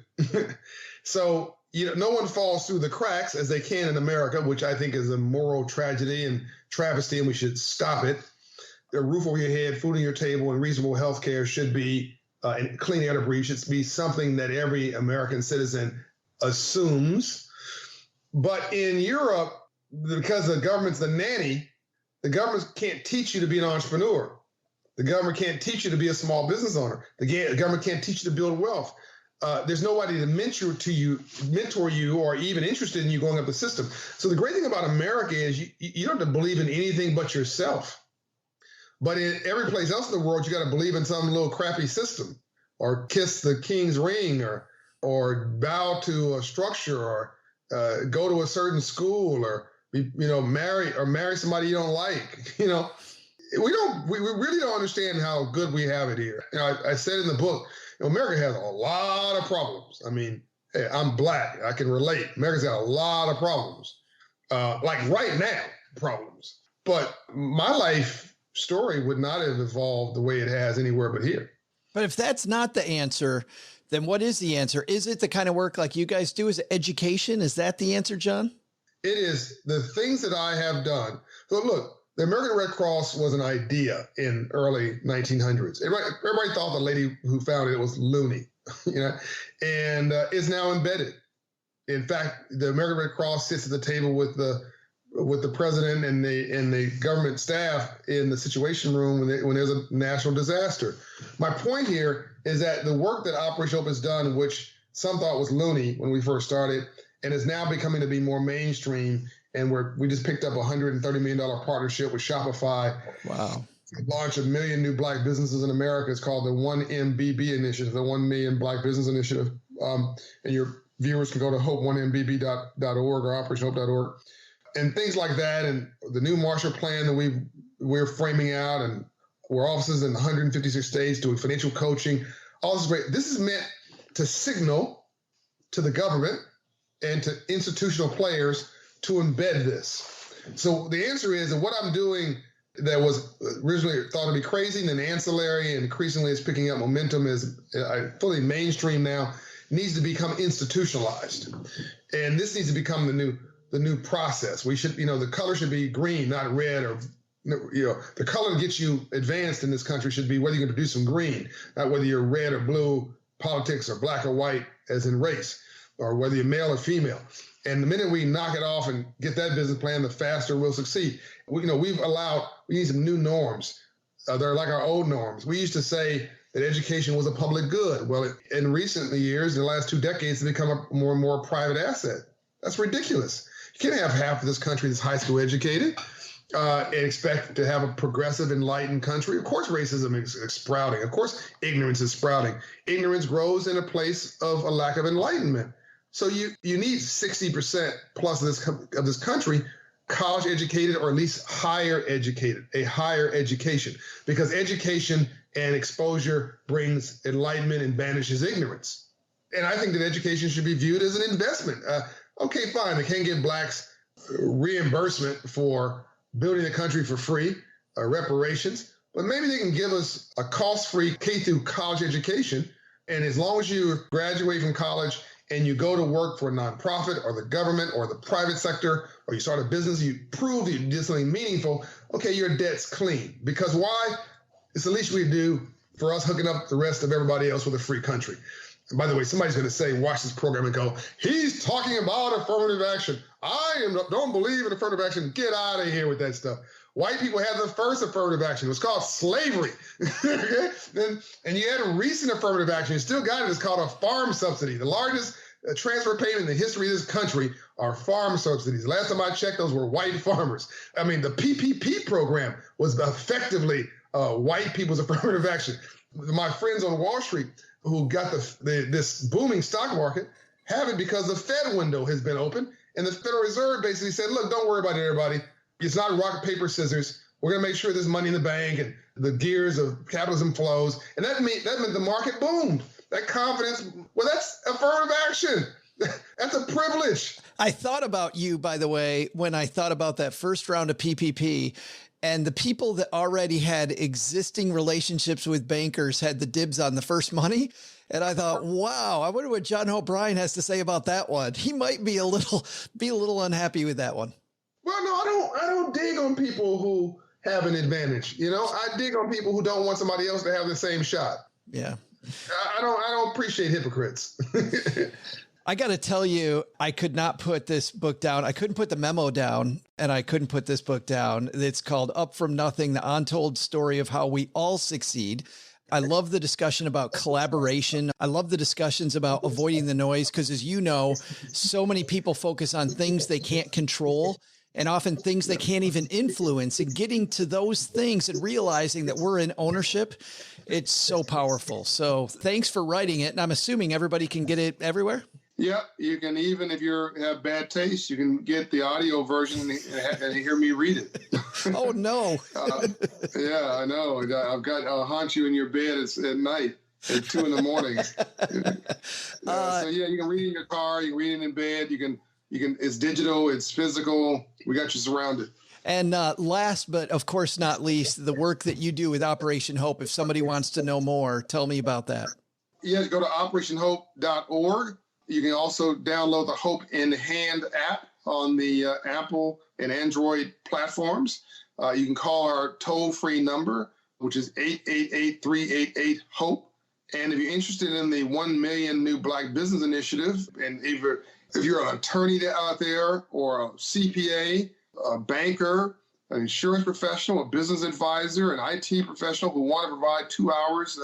So no one falls through the cracks as they can in America, which I think is a moral tragedy and travesty, and we should stop it. A roof over your head, food on your table, and reasonable health care should be, and clean air to breathe should be something that every American citizen assumes. But in Europe, because the government's the nanny, the government can't teach you to be an entrepreneur. The government can't teach you to be a small business owner. The government can't teach you to build wealth. There's nobody to mentor you, or even interested in you going up the system. So the great thing about America is you don't have to believe in anything but yourself. But in every place else in the world, you got to believe in some little crappy system, or kiss the king's ring, or bow to a structure, or go to a certain school, or marry somebody you don't like. We really don't understand how good we have it here. I said in the book, America has a lot of problems. I mean, hey, I'm Black. I can relate. America's got a lot of problems, like right now, problems. But my life story would not have evolved the way it has anywhere but here. But if that's not the answer, then what is the answer? Is it the kind of work like you guys do? Is it education? Is that the answer, John? It is the things that I have done. So look, the American Red Cross was an idea in early 1900s. Everybody thought the lady who founded it was loony, and is now embedded. In fact, the American Red Cross sits at the table with the president and the government staff in the Situation Room when there's a national disaster. My point here is that the work that Operation Hope has done, which some thought was loony when we first started, and is now becoming to be more mainstream. And we just picked up a $130 million partnership with Shopify. Wow. To launch 1 million new Black businesses in America. It's called the 1MBB Initiative, the 1 Million Black Business Initiative. And your viewers can go to hope1mbb.org or operationhope.org. And things like that, and the new Marshall Plan that we're framing out, and we're offices in 156 states doing financial coaching. All this is great. This is meant to signal to the government and to institutional players to embed this. So the answer is that what I'm doing that was originally thought to be crazy, and then ancillary, and increasingly it's picking up momentum, is fully mainstream now, needs to become institutionalized. And this needs to become the new process. We should, the color should be green, not red, or, the color that gets you advanced in this country should be whether you can produce some green, not whether you're red or blue, politics, or black or white, as in race, or whether you're male or female. And the minute we knock it off and get that business plan, the faster we'll succeed. We need some new norms. They're like our old norms. We used to say that education was a public good. Well, in recent years, in the last 2 decades, it's become a more and more private asset. That's ridiculous. You can't have half of this country that's high school educated and expect to have a progressive, enlightened country. Of course, racism is sprouting. Of course, ignorance is sprouting. Ignorance grows in a place of a lack of enlightenment. So you need 60% plus of this country college educated, or at least higher educated, a higher education, because education and exposure brings enlightenment and banishes ignorance. And I think that education should be viewed as an investment. Okay, fine. They can't give blacks reimbursement for building the country for free, reparations, but maybe they can give us a cost-free K through college education. And as long as you graduate from college and you go to work for a nonprofit or the government or the private sector, or you start a business, you prove you did something meaningful, okay, your debt's clean. Because why? It's the least we do for us hooking up the rest of everybody else with a free country. And by the way, somebody's going to say, watch this program and go, he's talking about affirmative action. Don't believe in affirmative action. Get out of here with that stuff. White people had the first affirmative action. It was called slavery. Okay? And you had a recent affirmative action. You still got it. It's called a farm subsidy. The largest transfer payment in the history of this country are farm subsidies. The last time I checked, those were white farmers. I mean, the PPP program was effectively white people's affirmative action. My friends on Wall Street who got this booming stock market have it because the Fed window has been open. And the Federal Reserve basically said, look, don't worry about it, everybody. It's not rock, paper, scissors. We're going to make sure there's money in the bank and the gears of capitalism flows. And that meant the market boomed. That confidence, well, that's affirmative action. That's a privilege. I thought about you, by the way, when I thought about that first round of PPP. And the people that already had existing relationships with bankers had the dibs on the first money. And I thought, wow, I wonder what John Hope Bryant has to say about that one. He might be a little unhappy with that one. Well, no, I don't dig on people who have an advantage. I dig on people who don't want somebody else to have the same shot. Yeah. I don't appreciate hypocrites. I got to tell you, I could not put this book down. I couldn't put the memo down, and I couldn't put this book down. It's called Up From Nothing, the untold story of how we all succeed. I love the discussion about collaboration. I love the discussions about avoiding the noise because, as you know, so many people focus on things they can't control and often things they can't even influence. And getting to those things and realizing that we're in ownership, it's so powerful. So thanks for writing it. And I'm assuming everybody can get it everywhere? Yeah, you can, even if you have bad taste, you can get the audio version and hear me read it. Oh, no. Yeah, I know. I'll haunt you in your bed at night at 2 a.m. So yeah, you can read it in your car, you can read it in bed, you can, it's digital, it's physical. We got you surrounded. And last, but of course not least, the work that you do with Operation Hope. If somebody wants to know more, tell me about that. Yes, go to operationhope.org. You can also download the Hope in Hand app on the Apple and Android platforms. You can call our toll-free number, which is 888-388-HOPE. And if you're interested in the 1 Million New Black Business Initiative, and if you're an attorney out there or a CPA, a banker, an insurance professional, a business advisor, an IT professional who want to provide 2 hours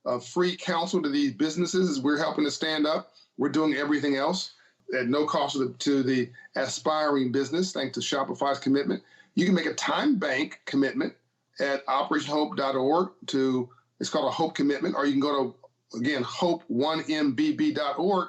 of free counsel to these businesses as we're helping to stand up, we're doing everything else at no cost to the aspiring business, thanks to Shopify's commitment. You can make a time bank commitment at operationhope.org it's called a Hope Commitment, or you can go to, again, hope1mbb.org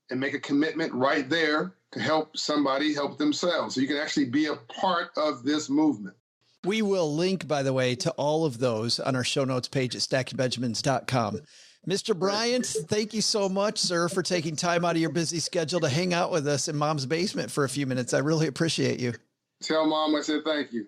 and make a commitment right there to help somebody help themselves. So you can actually be a part of this movement. We will link, by the way, to all of those on our show notes page at stackingbenjamins.com. Mr. Bryant, thank you so much, sir, for taking time out of your busy schedule to hang out with us in Mom's basement for a few minutes. I really appreciate you. Tell Mom I said thank you.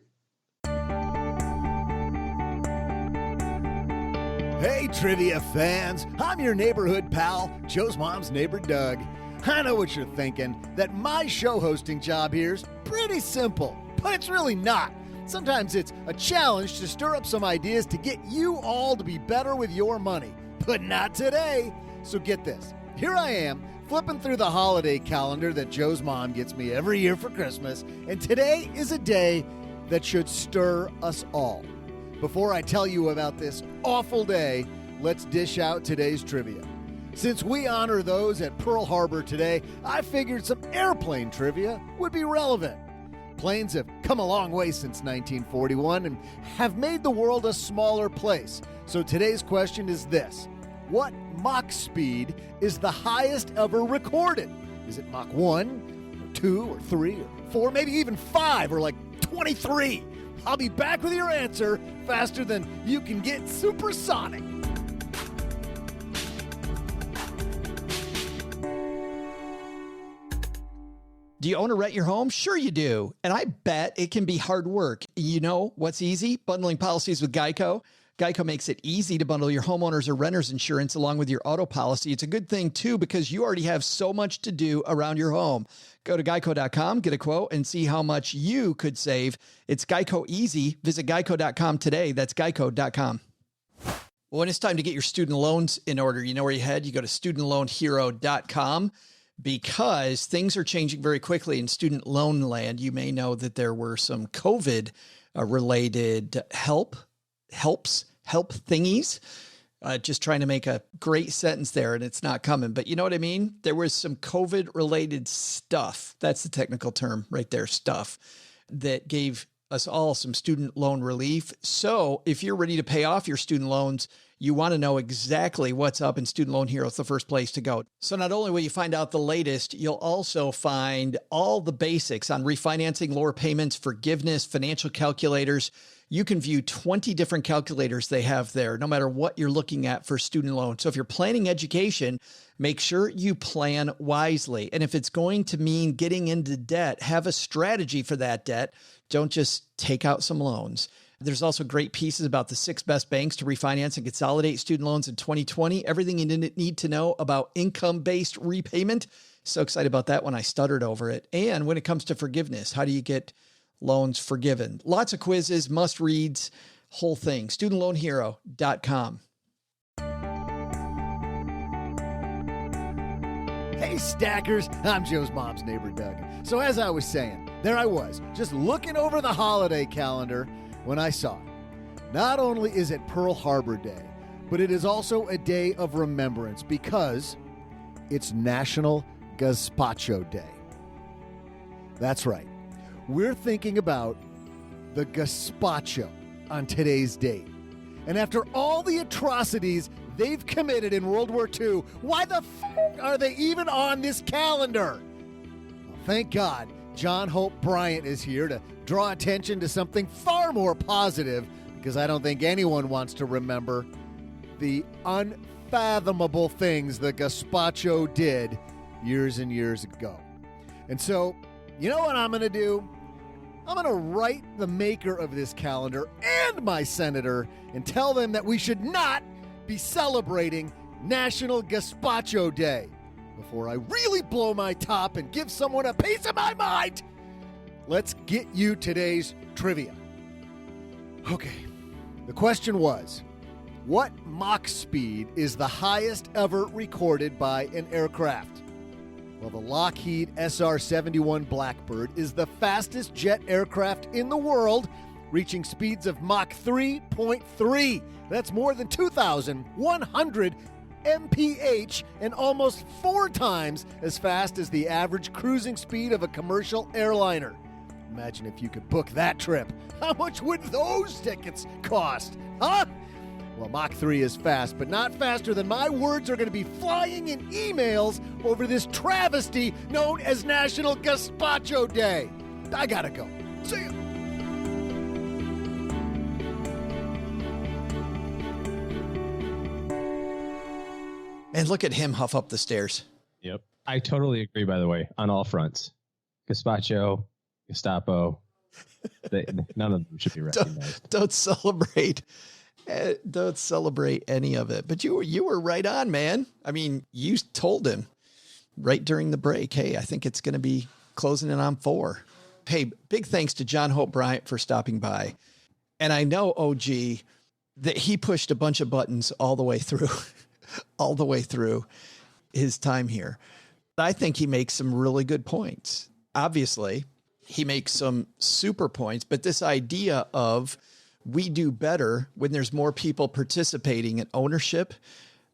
Hey, trivia fans. I'm your neighborhood pal, Joe's mom's neighbor, Doug. I know what you're thinking, that my show hosting job here is pretty simple, but it's really not. Sometimes it's a challenge to stir up some ideas to get you all to be better with your money. But not today. So get this. Here I am, flipping through the holiday calendar that Joe's mom gets me every year for Christmas, and today is a day that should stir us all. Before I tell you about this awful day, let's dish out today's trivia. Since we honor those at Pearl Harbor today, I figured some airplane trivia would be relevant. Planes have come a long way since 1941 and have made the world a smaller place. So today's question is this. What Mach speed is the highest ever recorded? Is it Mach 1, or 2, or 3, or 4, maybe even 5, or like 23? I'll be back with your answer faster than you can get supersonic. Do you own or rent your home? Sure you do. And I bet it can be hard work. You know what's easy? Bundling policies with Geico. Geico makes it easy to bundle your homeowners or renters insurance along with your auto policy. It's a good thing, too, because you already have so much to do around your home. Go to geico.com, get a quote, and see how much you could save. It's Geico easy. Visit geico.com today. That's geico.com. When it's time to get your student loans in order, you know where you head? You go to studentloanhero.com. Because things are changing very quickly in student loan land. You may know that there were some COVID-related help thingies. Just trying to make a great sentence there, and it's not coming. But you know what I mean? There was some COVID-related stuff. That's the technical term right there, stuff, that gave us all some student loan relief. So if you're ready to pay off your student loans, you want to know exactly what's up, and Student Loan Hero is the first place to go. So not only will you find out the latest, you'll also find all the basics on refinancing, lower payments, forgiveness, financial calculators. You can view 20 different calculators they have there, no matter what you're looking at for student loans. So if you're planning education, make sure you plan wisely. And if it's going to mean getting into debt, have a strategy for that debt. Don't just take out some loans. There's also great pieces about the 6 best banks to refinance and consolidate student loans in 2020. Everything you need to know about income-based repayment. So excited about that when I stuttered over it. And when it comes to forgiveness, how do you get loans forgiven? Lots of quizzes, must-reads, whole thing. StudentLoanHero.com. Hey, Stackers, I'm Joe's mom's neighbor, Doug. So as I was saying, there I was, just looking over the holiday calendar when I saw it. Not only is it Pearl Harbor Day, but it is also a day of remembrance because it's National Gazpacho Day. That's right. We're thinking about the gazpacho on today's date. And after all the atrocities they've committed in World War II, why the f*** are they even on this calendar? Well, thank God John Hope Bryant is here to draw attention to something far more positive, because I don't think anyone wants to remember the unfathomable things the gazpacho did years and years ago. And so, you know what I'm going to do? I'm going to write the maker of this calendar and my senator and tell them that we should not be celebrating National Gazpacho Day before I really blow my top and give someone a piece of my mind. Let's get you today's trivia. Okay, the question was, what Mach speed is the highest ever recorded by an aircraft? Well, the Lockheed SR-71 Blackbird is the fastest jet aircraft in the world, reaching speeds of Mach 3.3. That's more than 2,100 mph and almost 4 times as fast as the average cruising speed of a commercial airliner. Imagine if you could book that trip. How much would those tickets cost? Huh? Well, Mach 3 is fast, but not faster than my words are going to be flying in emails over this travesty known as National Gazpacho Day. I gotta go. See ya. And look at him huff up the stairs. Yep. I totally agree, by the way, on all fronts. Gazpacho, Gestapo, none of them should be recognized. Don't celebrate. Don't celebrate any of it. But you were right on, man. I mean, you told him right during the break, hey, I think it's going to be closing in on 4. Hey, big thanks to John Hope Bryant for stopping by. And I know, OG, that he pushed a bunch of buttons all the way through his time here. I think he makes some really good points. Obviously, he makes some super points, but this idea of we do better when there's more people participating in ownership,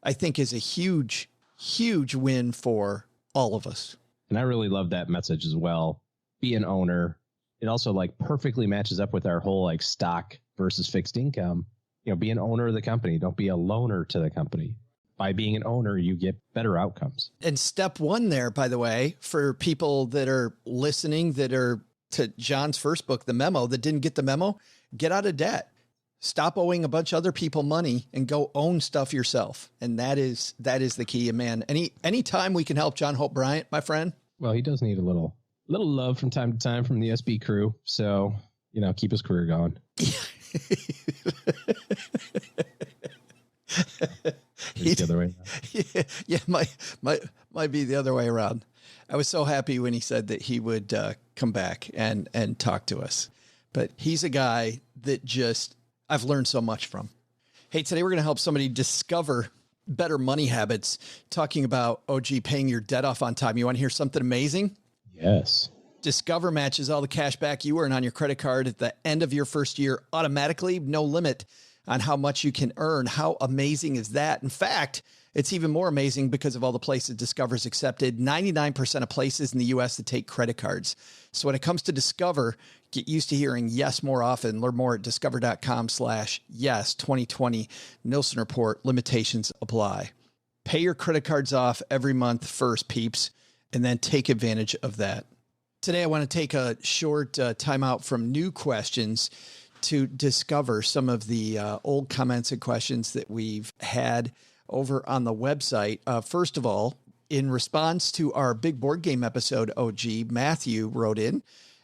I think is a huge, huge win for all of us. And I really love that message as well. Be an owner. It also perfectly matches up with our whole stock versus fixed income. Be an owner of the company. Don't be a loaner to the company. By being an owner, you get better outcomes. And step 1 there, by the way, for people that are listening, that are to John's first book, The Memo, that didn't get the memo, get out of debt. Stop owing a bunch of other people money and go own stuff yourself. And that is the key. And man, any time we can help John Hope Bryant, my friend. Well, he does need a little love from time to time from the SB crew. So, keep his career going. He's the other way around. Yeah, might be the other way around. I was so happy when he said that he would come back and talk to us. But he's a guy that I've learned so much from. Hey, today we're going to help somebody discover better money habits, talking about, OG, paying your debt off on time. You want to hear something amazing? Yes. Discover matches all the cash back you earn on your credit card at the end of your first year automatically, no limit on how much you can earn. How amazing is that? In fact, it's even more amazing because of all the places Discover's accepted. 99% of places in the U.S. that take credit cards. So when it comes to Discover, get used to hearing yes more often. Learn more at discover.com/yes 2020. Nielsen Report. Limitations apply. Pay your credit cards off every month first, peeps, and then take advantage of that. Today, I want to take a short timeout from new questions to discover some of the old comments and questions that we've had over on the website. First of all, in response to our big board game episode, OG, Matthew wrote in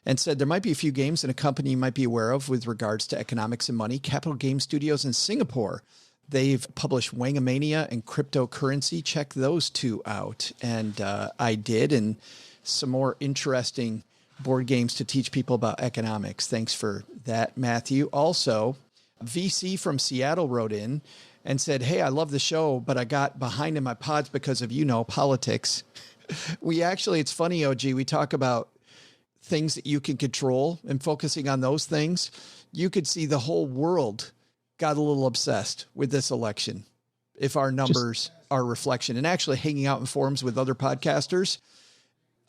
and said there might be a few games in a company you might be aware of with regards to economics and money. Capital Game Studios in Singapore. They've published Wangamania and Cryptocurrency. Check those two out. And I did, and some more interesting board games to teach people about economics. Thanks for that, Matthew. Also, VC from Seattle wrote in and said, hey, I love the show, but I got behind in my pods because of, politics. We actually, it's funny, OG, we talk about things that you can control and focusing on those things. You could see the whole world got a little obsessed with this election if our numbers are a reflection. And actually hanging out in forums with other podcasters,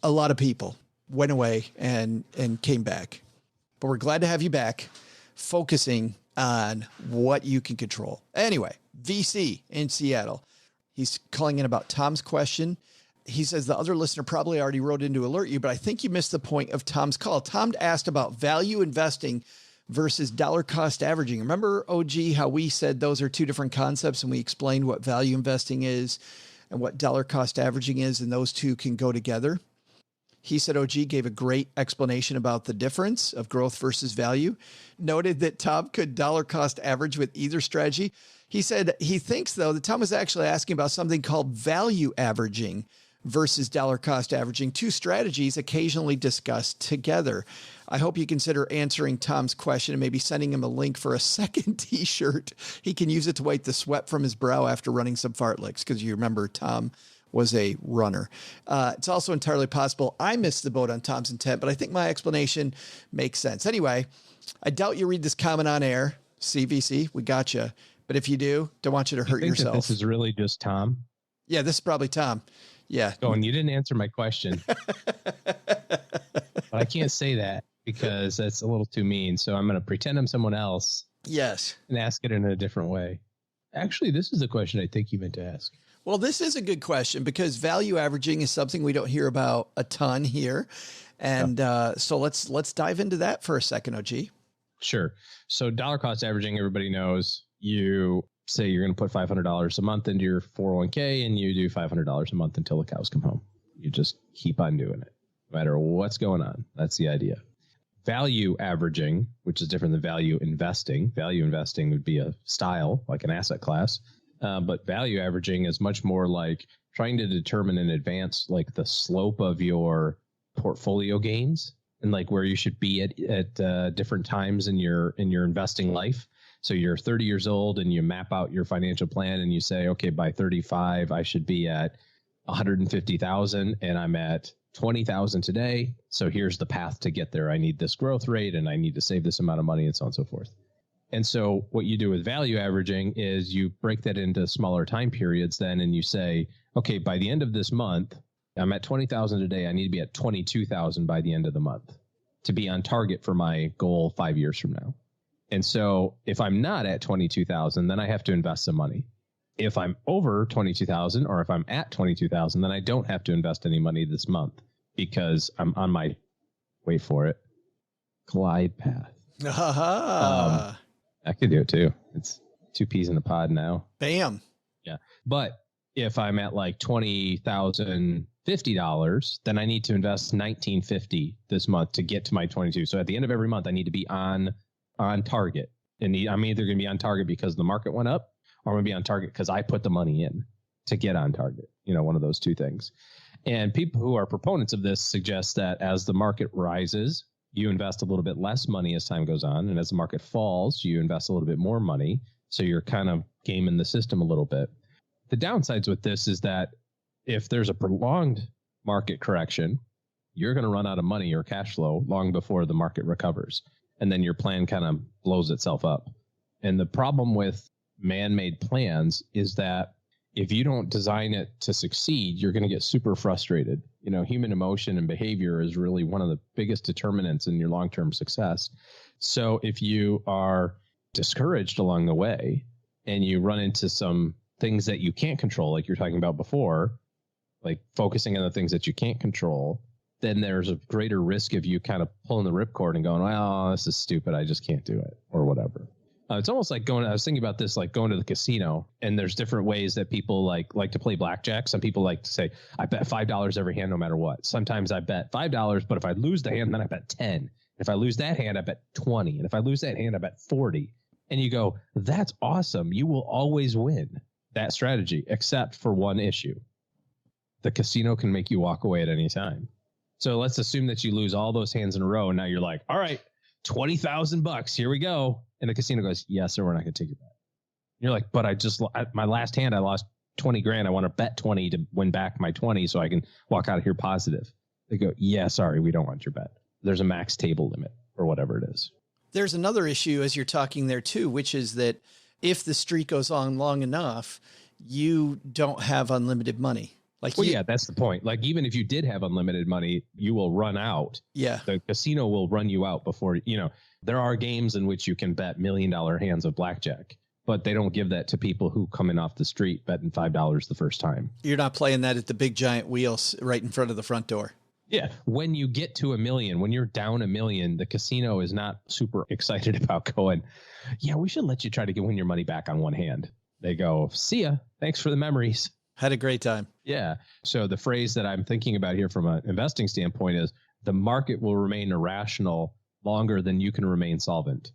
a lot of people went away and came back. But we're glad to have you back, focusing on what you can control. Anyway, VC in Seattle. He's calling in about Tom's question. He says the other listener probably already wrote in to alert you, but I think you missed the point of Tom's call. Tom asked about value investing versus dollar cost averaging. Remember, OG, how we said those are two different concepts, and we explained what value investing is and what dollar cost averaging is, and those two can go together. He said OG gave a great explanation about the difference of growth versus value, noted that Tom could dollar cost average with either strategy. He said he thinks, though, that Tom was actually asking about something called value averaging versus dollar cost averaging, two strategies occasionally discussed together. I hope you consider answering Tom's question and maybe sending him a link for a second t-shirt. He can use it to wipe the sweat from his brow after running some fartleks, because you remember Tom was a runner. It's also entirely possible I missed the boat on Tom's intent, but I think my explanation makes sense. Anyway, I doubt you read this comment on air. CVC, we got you. But if you do, don't want you to hurt yourself. This is really just Tom? Yeah, this is probably Tom. Yeah. Oh, and you didn't answer my question. But I can't say that because that's a little too mean. So I'm going to pretend I'm someone else. Yes. And ask it in a different way. Actually, this is the question I think you meant to ask. Well, this is a good question because value averaging is something we don't hear about a ton here. And so let's dive into that for a second, OG. Sure. So dollar cost averaging, everybody knows. You say you're going to put $500 a month into your 401k and you do $500 a month until the cows come home. You just keep on doing it, no matter what's going on. That's the idea. Value averaging, which is different than value investing. Value investing would be a style, like an asset class. But value averaging is much more like trying to determine in advance, like the slope of your portfolio gains and like where you should be at different times in your investing life. So you're 30 years old and you map out your financial plan and you say, okay, by 35, I should be at 150,000 and I'm at 20,000 today. So here's the path to get there. I need this growth rate and I need to save this amount of money and so on and so forth. And so what you do with value averaging is you break that into smaller time periods then, and you say, okay, by the end of this month, I'm at 20,000 today. I need to be at 22,000 by the end of the month to be on target for my goal 5 years from now. And so if I'm not at 22,000, then I have to invest some money. If I'm over 22,000 or if I'm at 22,000, then I don't have to invest any money this month because I'm on my, wait for it, glide path. I could do it too. It's 2 peas in a pod now. Bam. Yeah. But if I'm at like $20,050, then I need to invest $19.50 this month to get to my 22. So at the end of every month, I need to be on target. And I'm either going to be on target because the market went up, or I'm going to be on target because I put the money in to get on target. One of those two things. And people who are proponents of this suggest that as the market rises, you invest a little bit less money as time goes on. And as the market falls, you invest a little bit more money. So you're kind of gaming the system a little bit. The downsides with this is that if there's a prolonged market correction, you're going to run out of money or cash flow long before the market recovers. And then your plan kind of blows itself up. And the problem with man-made plans is that if you don't design it to succeed, you're going to get super frustrated. Human emotion and behavior is really one of the biggest determinants in your long-term success. So if you are discouraged along the way and you run into some things that you can't control, like you're talking about before, like focusing on the things that you can't control, then there's a greater risk of you kind of pulling the ripcord and going, well, this is stupid. I just can't do it or whatever. It's almost like I was thinking about this, like going to the casino, and there's different ways that people like to play blackjack. Some people like to say, I bet $5 every hand, no matter what. Sometimes I bet $5, but if I lose the hand, then I bet 10. If I lose that hand, I bet 20. And if I lose that hand, I bet 40. And you go, that's awesome. You will always win that strategy, except for one issue. The casino can make you walk away at any time. So let's assume that you lose all those hands in a row. And now you're like, all right, $20,000. Here we go. And the casino goes, yes, sir, we're not going to take your bet. You're like, but my last hand, I lost 20 grand. I want to bet 20 to win back my 20 so I can walk out of here positive. They go, yeah, sorry, we don't want your bet. There's a max table limit or whatever it is. There's another issue as you're talking there too, which is that if the streak goes on long enough, you don't have unlimited money. Yeah, that's the point. Like, even if you did have unlimited money, you will run out. Yeah. The casino will run you out before, there are games in which you can bet $1 million hands of blackjack, but they don't give that to people who come in off the street betting $5 the first time. You're not playing that at the big giant wheels right in front of the front door. Yeah. When you get to $1 million, when you're down $1 million, the casino is not super excited about going, yeah, we should let you try to win your money back on one hand. They go, see ya. Thanks for the memories. Had a great time. Yeah. So the phrase that I'm thinking about here from an investing standpoint is the market will remain irrational longer than you can remain solvent.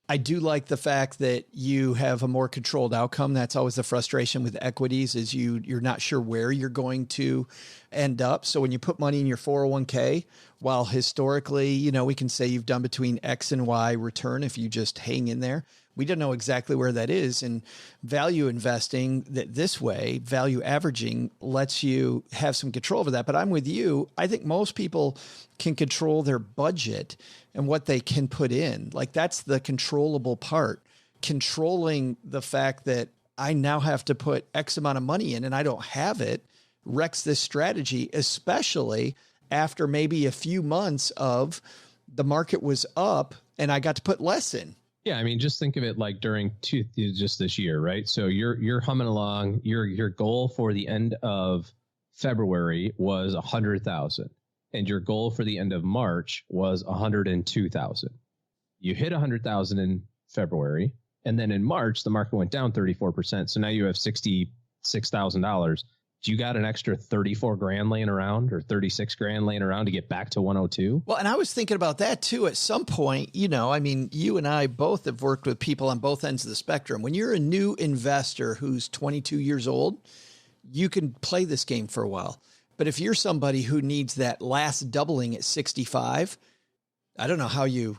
I do like the fact that you have a more controlled outcome. That's always the frustration with equities is you're not sure where you're going to end up. So when you put money in your 401k, while historically, we can say you've done between X and Y return if you just hang in there. We don't know exactly where that is. And value investing this way, value averaging lets you have some control over that. But I'm with you. I think most people can control their budget and what they can put in. Like that's the controllable part. Controlling the fact that I now have to put X amount of money in and I don't have it wrecks this strategy, especially after maybe a few months of the market was up and I got to put less in. Yeah, I mean, just think of it like during just this year, right? So you're humming along. Your goal for the end of February was 100,000, and your goal for the end of March was 102,000. You hit 100,000 in February, and then in March the market went down 34%. So now you have $66,000. You got an extra 34 grand laying around or 36 grand laying around to get back to 102. Well, and I was thinking about that too. At some point, you and I both have worked with people on both ends of the spectrum. When you're a new investor who's 22 years old, you can play this game for a while. But if you're somebody who needs that last doubling at 65, I don't know how you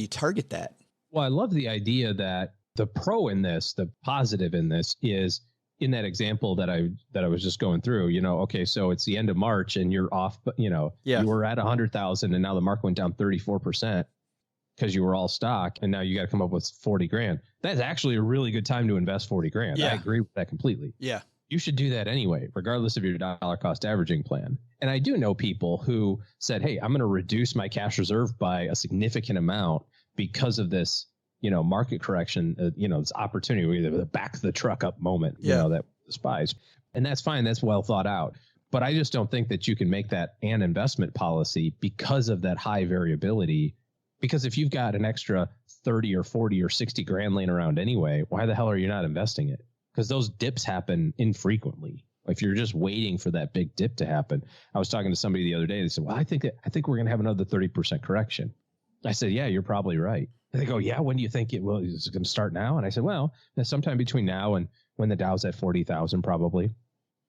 target that. Well, I love the idea that the pro in this, the positive in this is, in that example that I was just going through, okay, so it's the end of March and you're off, you were at 100,000 and now the market went down 34% because you were all stock and now you got to come up with 40 grand. That's actually a really good time to invest 40 grand. Yeah. I agree with that completely. Yeah. You should do that anyway, regardless of your dollar cost averaging plan. And I do know people who said, hey, I'm going to reduce my cash reserve by a significant amount because of this market correction, this opportunity, the back of the truck up moment, that despised. And that's fine. That's well thought out. But I just don't think that you can make that an investment policy because of that high variability. Because if you've got an extra 30 or 40 or 60 grand laying around anyway, why the hell are you not investing it? Because those dips happen infrequently. If you're just waiting for that big dip to happen. I was talking to somebody the other day. They said, well, I think we're going to have another 30% correction. I said, yeah, you're probably right. And they go, yeah, when do you think is it going to start now? And I said, well, sometime between now and when the Dow's at 40,000, probably.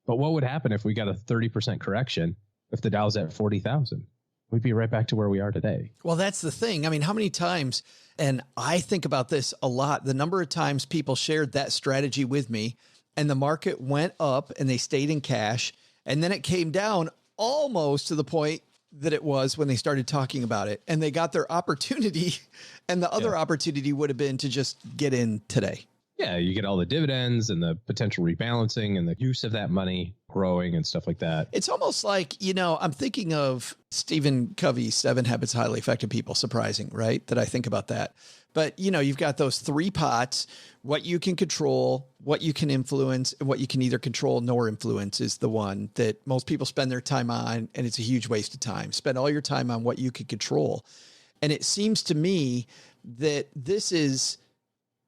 But what would happen if we got a 30% correction if the Dow's at 40,000? We'd be right back to where we are today. Well, that's the thing. I mean, how many times, and I think about this a lot, the number of times people shared that strategy with me and the market went up and they stayed in cash. And then it came down almost to the point that it was when they started talking about it and they got their opportunity, and the other opportunity would have been to just get in today. Yeah, you get all the dividends and the potential rebalancing and the use of that money growing and stuff like that. It's almost like, I'm thinking of Stephen Covey's 7 Habits of Highly Effective People. Surprising, right? That I think about that. But, you've got those 3 pots, what you can control, what you can influence, and what you can neither control nor influence is the one that most people spend their time on. And it's a huge waste of time. Spend all your time on what you can control. And it seems to me that this is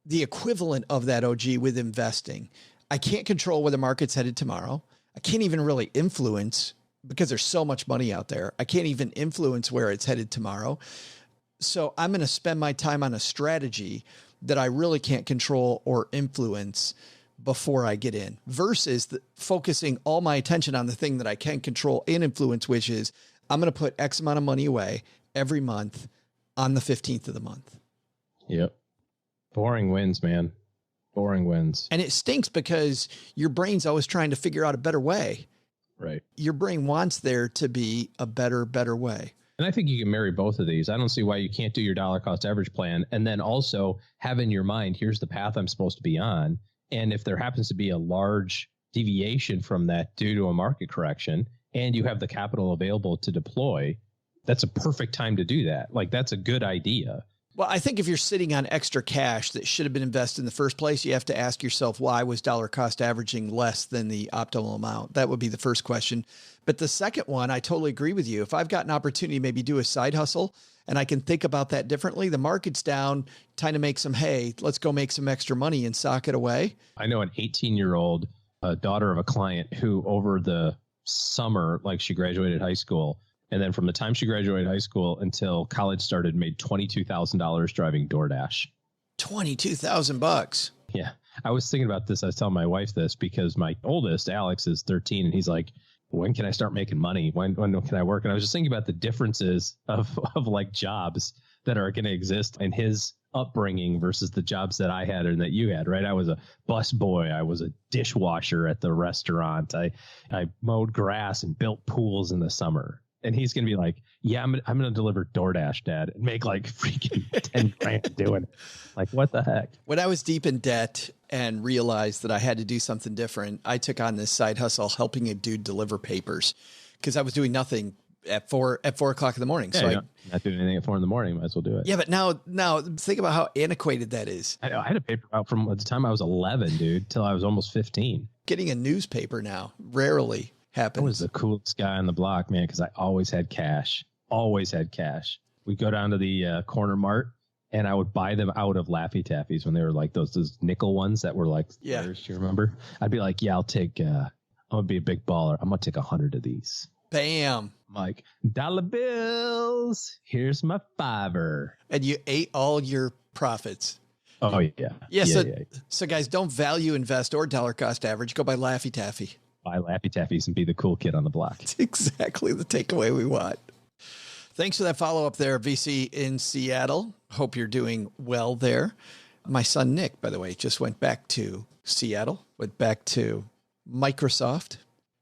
the equivalent of that, OG, with investing. I can't control where the market's headed tomorrow. I can't even really influence, because there's so much money out there, I can't even influence where it's headed tomorrow. So I'm going to spend my time on a strategy that I really can't control or influence before I get in, versus focusing all my attention on the thing that I can control and influence, which is I'm going to put X amount of money away every month on the 15th of the month. Yep. Boring wins, man. Boring wins. And it stinks because your brain's always trying to figure out a better way. Right. Your brain wants there to be a better way. And I think you can marry both of these. I don't see why you can't do your dollar cost average plan and then also have in your mind, here's the path I'm supposed to be on. And if there happens to be a large deviation from that due to a market correction and you have the capital available to deploy, that's a perfect time to do that. Like, that's a good idea. Well, I think if you're sitting on extra cash that should have been invested in the first place, you have to ask yourself, why was dollar cost averaging less than the optimal amount? That would be the first question. But the second one, I totally agree with you. If I've got an opportunity to maybe do a side hustle and I can think about that differently, the market's down, time to make some hay. Let's go make some extra money and sock it away. I know an 18-year-old daughter of a client who over the summer, like she graduated high school, and then from the time she graduated high school until college started, made $22,000 driving DoorDash. $22,000. Yeah. I was thinking about this. I was telling my wife this because my oldest, Alex, is 13. And he's like, when can I start making money? When can I work? And I was just thinking about the differences of like jobs that are going to exist in his upbringing versus the jobs that I had and that you had, right? I was a bus boy. I was a dishwasher at the restaurant. I mowed grass and built pools in the summer. And he's going to be like, yeah, I'm going to deliver DoorDash, Dad, and make like freaking 10 grand doing it. Like, what the heck? When I was deep in debt and realized that I had to do something different, I took on this side hustle helping a dude deliver papers because I was doing nothing at 4 o'clock in the morning. Yeah, So not doing anything at 4 a.m, might as well do it. Yeah, but now think about how antiquated that is. I had a paper out from the time I was 11, dude, till I was almost 15. Getting a newspaper now rarely happens. I was the coolest guy on the block, man, because I always had cash. Always had cash. We'd go down to the corner mart, and I would buy them out of Laffy Taffies when they were like those nickel ones that were like, yeah. Do you remember? I'd be like, yeah, I'll take, I'm going to be a big baller. I'm going to take 100 of these. Bam. I'm like, dollar bills. Here's my $5. And you ate all your profits. Oh, yeah. Yeah. So guys, don't value invest or dollar cost average. Go buy Laffy Taffy. Buy Laffy Taffies and be the cool kid on the block. That's exactly the takeaway we want. Thanks for that follow-up there, VC in Seattle. Hope you're doing well there. My son, Nick, by the way, just went back to Seattle, went back to Microsoft.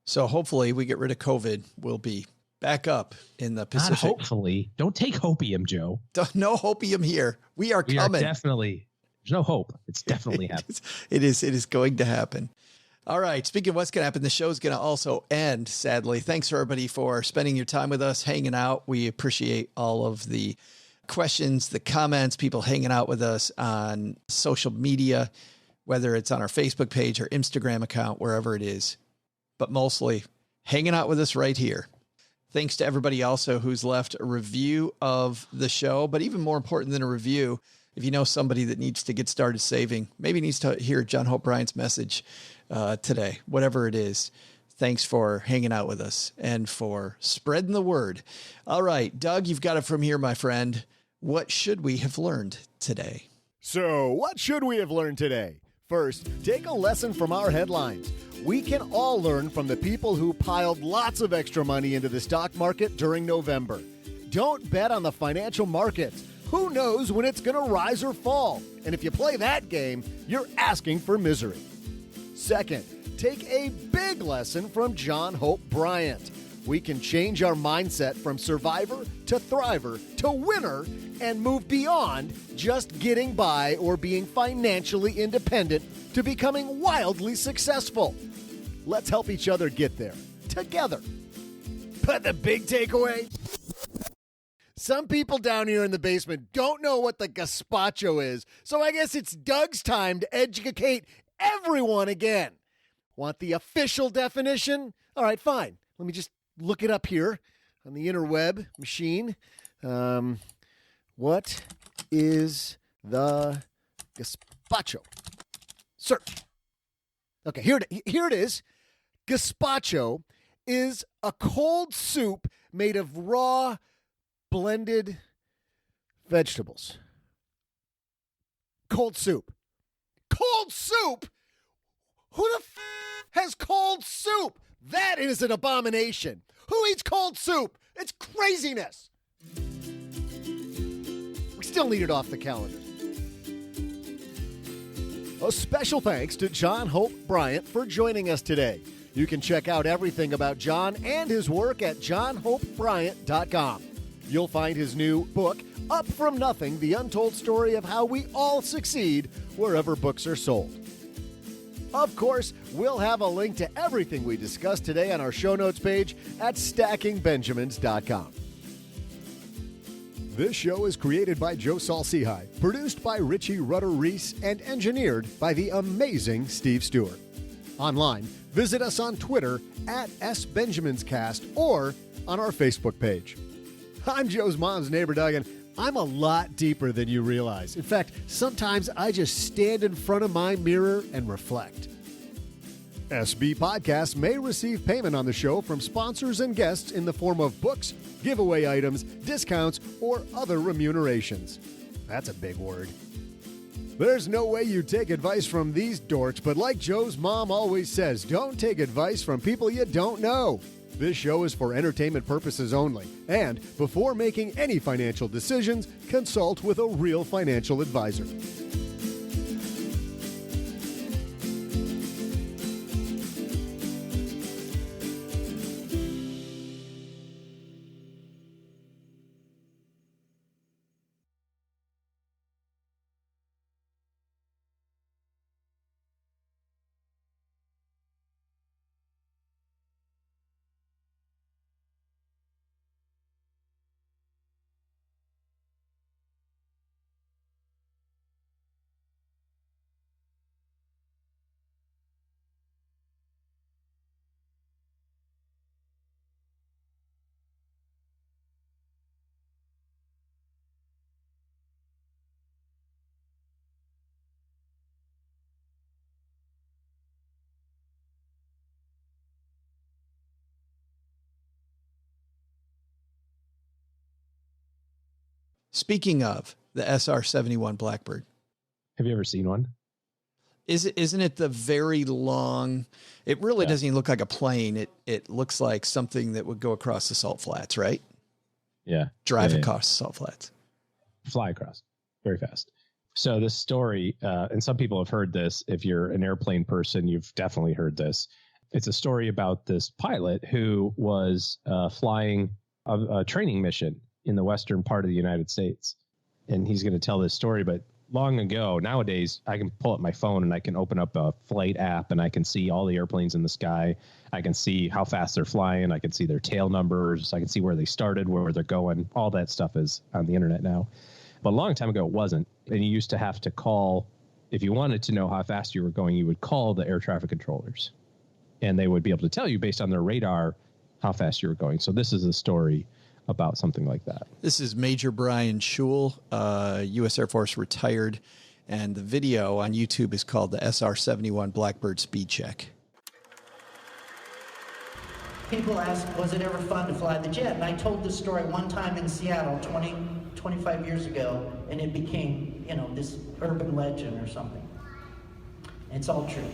So hopefully we get rid of COVID. We'll be back up in the Pacific. Not hopefully. Don't take hopium, Joe. No hopium here. We are coming. Definitely. There's no hope. It's definitely happening. It is going to happen. All right. Speaking of what's going to happen, the show's going to also end, sadly. Thanks, everybody, for spending your time with us, hanging out. We appreciate all of the questions, the comments, people hanging out with us on social media, whether it's on our Facebook page or Instagram account, wherever it is, but mostly hanging out with us right here. Thanks to everybody also who's left a review of the show, but even more important than a review, if you know somebody that needs to get started saving, maybe needs to hear John Hope Bryant's message today, whatever it is. Thanks for hanging out with us and for spreading the word. All right, Doug, you've got it from here, my friend. What should we have learned today? So, what should we have learned today? First, take a lesson from our headlines. We can all learn from the people who piled lots of extra money into the stock market during November. Don't bet on the financial markets. Who knows when it's going to rise or fall? And if you play that game, you're asking for misery. Second, take a big lesson from John Hope Bryant. We can change our mindset from survivor to thriver to winner and move beyond just getting by or being financially independent to becoming wildly successful. Let's help each other get there together. But the big takeaway? Some people down here in the basement don't know what the gazpacho is, so I guess it's Doug's time to educate everyone again. Want the official definition? All right, fine. Let me just look it up here on the interweb machine. What is the gazpacho. Search. Okay, here it is. Gazpacho is a cold soup made of raw, blended vegetables. Cold soup. Cold soup? Who the has cold soup? That is an abomination. Who eats cold soup? It's craziness. We still need it off the calendar. A special thanks to John Hope Bryant for joining us today. You can check out everything about John and his work at johnhopebryant.com. You'll find his new book, Up From Nothing, The Untold Story of How We All Succeed, wherever books are sold. Of course, we'll have a link to everything we discussed today on our show notes page at stackingbenjamins.com. This show is created by Joe Saul-Sehy, produced by Richie Rutter-Reese, and engineered by the amazing Steve Stewart. Online, visit us on Twitter at SBenjaminsCast or on our Facebook page. I'm Joe's mom's neighbor, Doug, and I'm a lot deeper than you realize. In fact, sometimes I just stand in front of my mirror and reflect. SB Podcasts may receive payment on the show from sponsors and guests in the form of books, giveaway items, discounts, or other remunerations. That's a big word. There's no way you take advice from these dorks, but like Joe's mom always says, don't take advice from people you don't know. This show is for entertainment purposes only, and before making any financial decisions, consult with a real financial advisor. Speaking of the SR-71 Blackbird. Have you ever seen one? Isn't it the very long, it really doesn't even look like a plane. It looks like something that would go across the salt flats, right? Yeah. Drive across the salt flats. Fly across very fast. So this story, and some people have heard this. If you're an airplane person, you've definitely heard this. It's a story about this pilot who was flying a training mission in the western part of the United States. And he's going to tell this story, but long ago, nowadays, I can pull up my phone and I can open up a flight app and I can see all the airplanes in the sky. I can see how fast they're flying. I can see their tail numbers. I can see where they started, where they're going. All that stuff is on the internet now. But a long time ago, it wasn't. And you used to have to call, if you wanted to know how fast you were going, you would call the air traffic controllers. And they would be able to tell you based on their radar how fast you were going. So this is a story about something like that. This is Major Brian Schul, U.S. Air Force retired, and the video on YouTube is called the SR-71 Blackbird Speed Check. People ask, was it ever fun to fly the jet? And I told this story one time in Seattle 25 years ago, and it became, this urban legend or something. It's all true.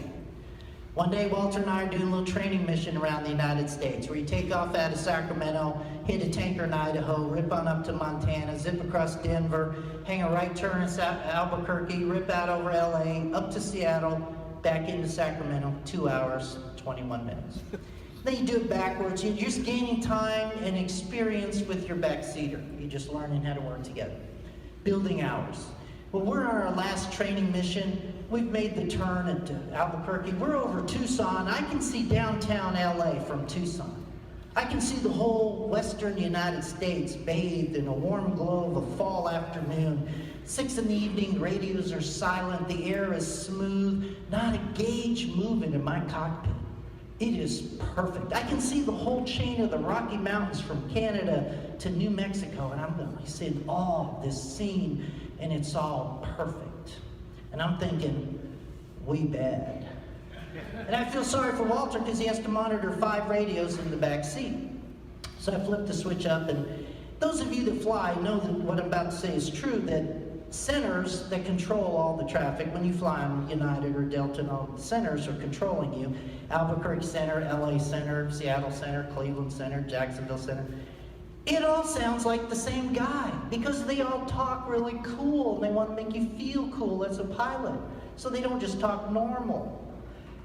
One day, Walter and I are doing a little training mission around the United States where you take off out of Sacramento, hit a tanker in Idaho, rip on up to Montana, zip across Denver, hang a right turn in Albuquerque, rip out over LA, up to Seattle, back into Sacramento, 2 hours, 21 minutes. Then you do it backwards. You're just gaining time and experience with your backseater. You're just learning how to work together. Building hours. Well, we're on our last training mission. We've made the turn into Albuquerque. We're over Tucson. I can see downtown LA from Tucson. I can see the whole western United States bathed in a warm glow of a fall afternoon. 6 p.m, radios are silent, the air is smooth, not a gauge moving in my cockpit. It is perfect. I can see the whole chain of the Rocky Mountains from Canada to New Mexico, and I'm in awe of this scene, and it's all perfect. And I'm thinking, we bad. And I feel sorry for Walter because he has to monitor 5 radios in the back seat. So I flipped the switch up, and those of you that fly know that what I'm about to say is true, that centers that control all the traffic, when you fly on United or Delta, and all the centers are controlling you. Albuquerque Center, LA Center, Seattle Center, Cleveland Center, Jacksonville Center. It all sounds like the same guy because they all talk really cool and they want to make you feel cool as a pilot. So they don't just talk normal.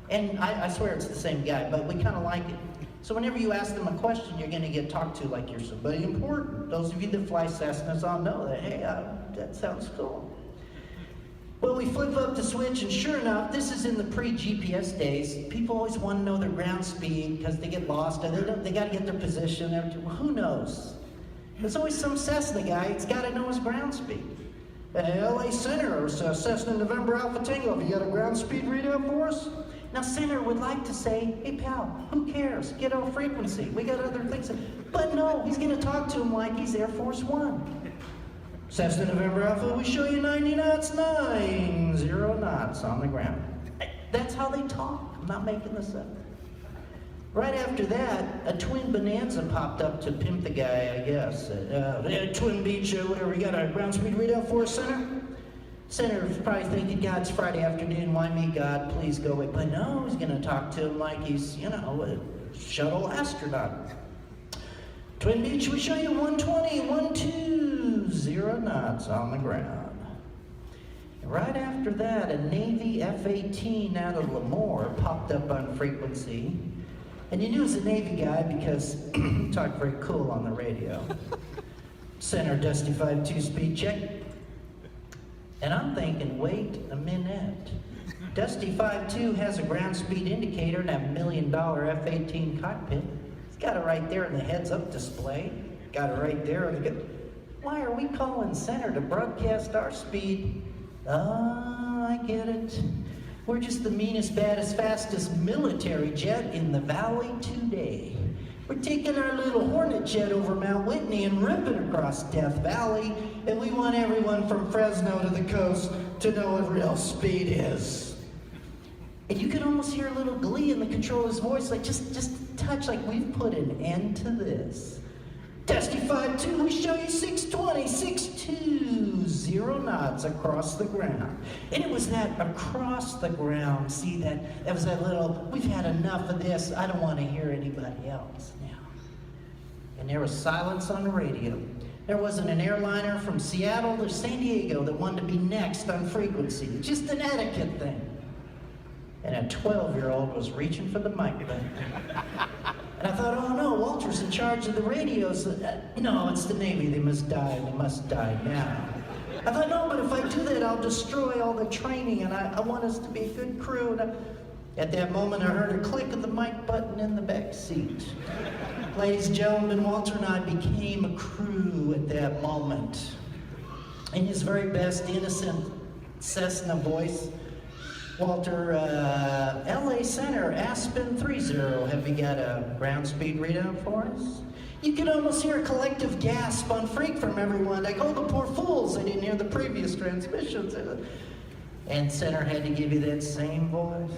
And I swear it's the same guy, but we kind of like it. So whenever you ask them a question, you're going to get talked to like you're somebody important. Those of you that fly Cessnas all know that, hey, that sounds cool. Well, we flip up the switch, and sure enough, this is in the pre-GPS days. People always want to know their ground speed because they get lost, and they got to get their position. Well, who knows? There's always some Cessna guy. He's got to know his ground speed. LA Center, or Cessna November Alpha Tango, have you got a ground speed readout for us? Now, Center would like to say, hey, pal, who cares? Get our frequency. We got other things. But no, he's going to talk to him like he's Air Force One. Cessna November Alpha, we show you 90 knots, 90 knots on the ground. That's how they talk. I'm not making this up. Right after that, a twin Bonanza popped up to pimp the guy, I guess. Twin Beach, whatever, you got a ground speed readout for us, Center? Senator's probably thinking, God, it's Friday afternoon, why me, God, please go away. But no, he's going to talk to him like he's, a shuttle astronaut. Twin Beach, we show you 120, 120 knots on the ground. And right after that, a Navy F-18 out of Lemoore popped up on frequency. And you knew it was a Navy guy because he talked very cool on the radio. Center, Dusty 5-2 speed check. And I'm thinking, wait a minute. Dusty 5-2 has a ground speed indicator and a $1 million F-18 cockpit. He's got it right there in the heads-up display. Got it right there. Why are we calling Center to broadcast our speed? Oh, I get it. We're just the meanest, baddest, fastest military jet in the valley today. We're taking our little Hornet jet over Mount Whitney and ripping across Death Valley, and we want everyone from Fresno to the coast to know what real speed is. And you can almost hear a little glee in the controller's voice, like just touch, like we've put an end to this. Dusty 5-2, we show you 620, 620 knots across the ground. And it was that across the ground, see, that was that little, we've had enough of this, I don't want to hear anybody else now. And there was silence on the radio. There wasn't an airliner from Seattle to San Diego that wanted to be next on frequency, just an etiquette thing. And a 12-year-old was reaching for the mic button. And I thought, oh no, Walter's in charge of the radios. No, it's the Navy, they must die now. I thought, no, but if I do that, I'll destroy all the training, and I want us to be a good crew. And at that moment, I heard a click of the mic button in the back seat. Ladies and gentlemen, Walter and I became a crew at that moment. In his very best innocent Cessna voice, Walter, LA Center, Aspen 30, have you got a ground speed readout for us? You could almost hear a collective gasp on freak from everyone, like, oh, the poor fools, they didn't hear the previous transmissions. And Center had to give you that same voice.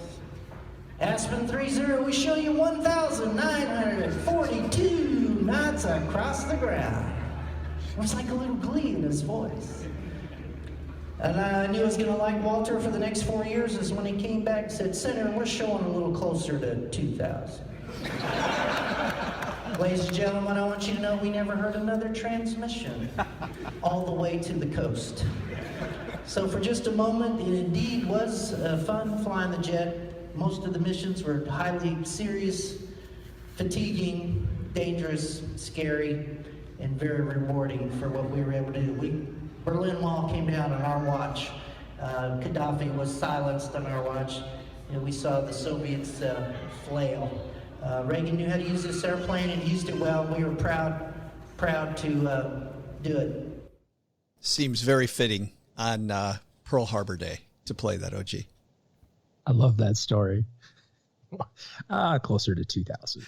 Aspen 30, we show you 1,942 knots across the ground. It was like a little glee in his voice. And I knew I was going to like Walter for the next 4 years is when he came back and said, Senator, we're showing a little closer to 2,000. Ladies and gentlemen, I want you to know we never heard another transmission all the way to the coast. So for just a moment, it indeed was fun flying the jet. Most of the missions were highly serious, fatiguing, dangerous, scary, and very rewarding for what we were able to do. Berlin Wall came down on our watch. Gaddafi was silenced on our watch. We saw the Soviets flail. Reagan knew how to use this airplane and used it well. We were proud to do it. Seems very fitting on Pearl Harbor Day to play that, OG. I love that story. Closer to 2,000.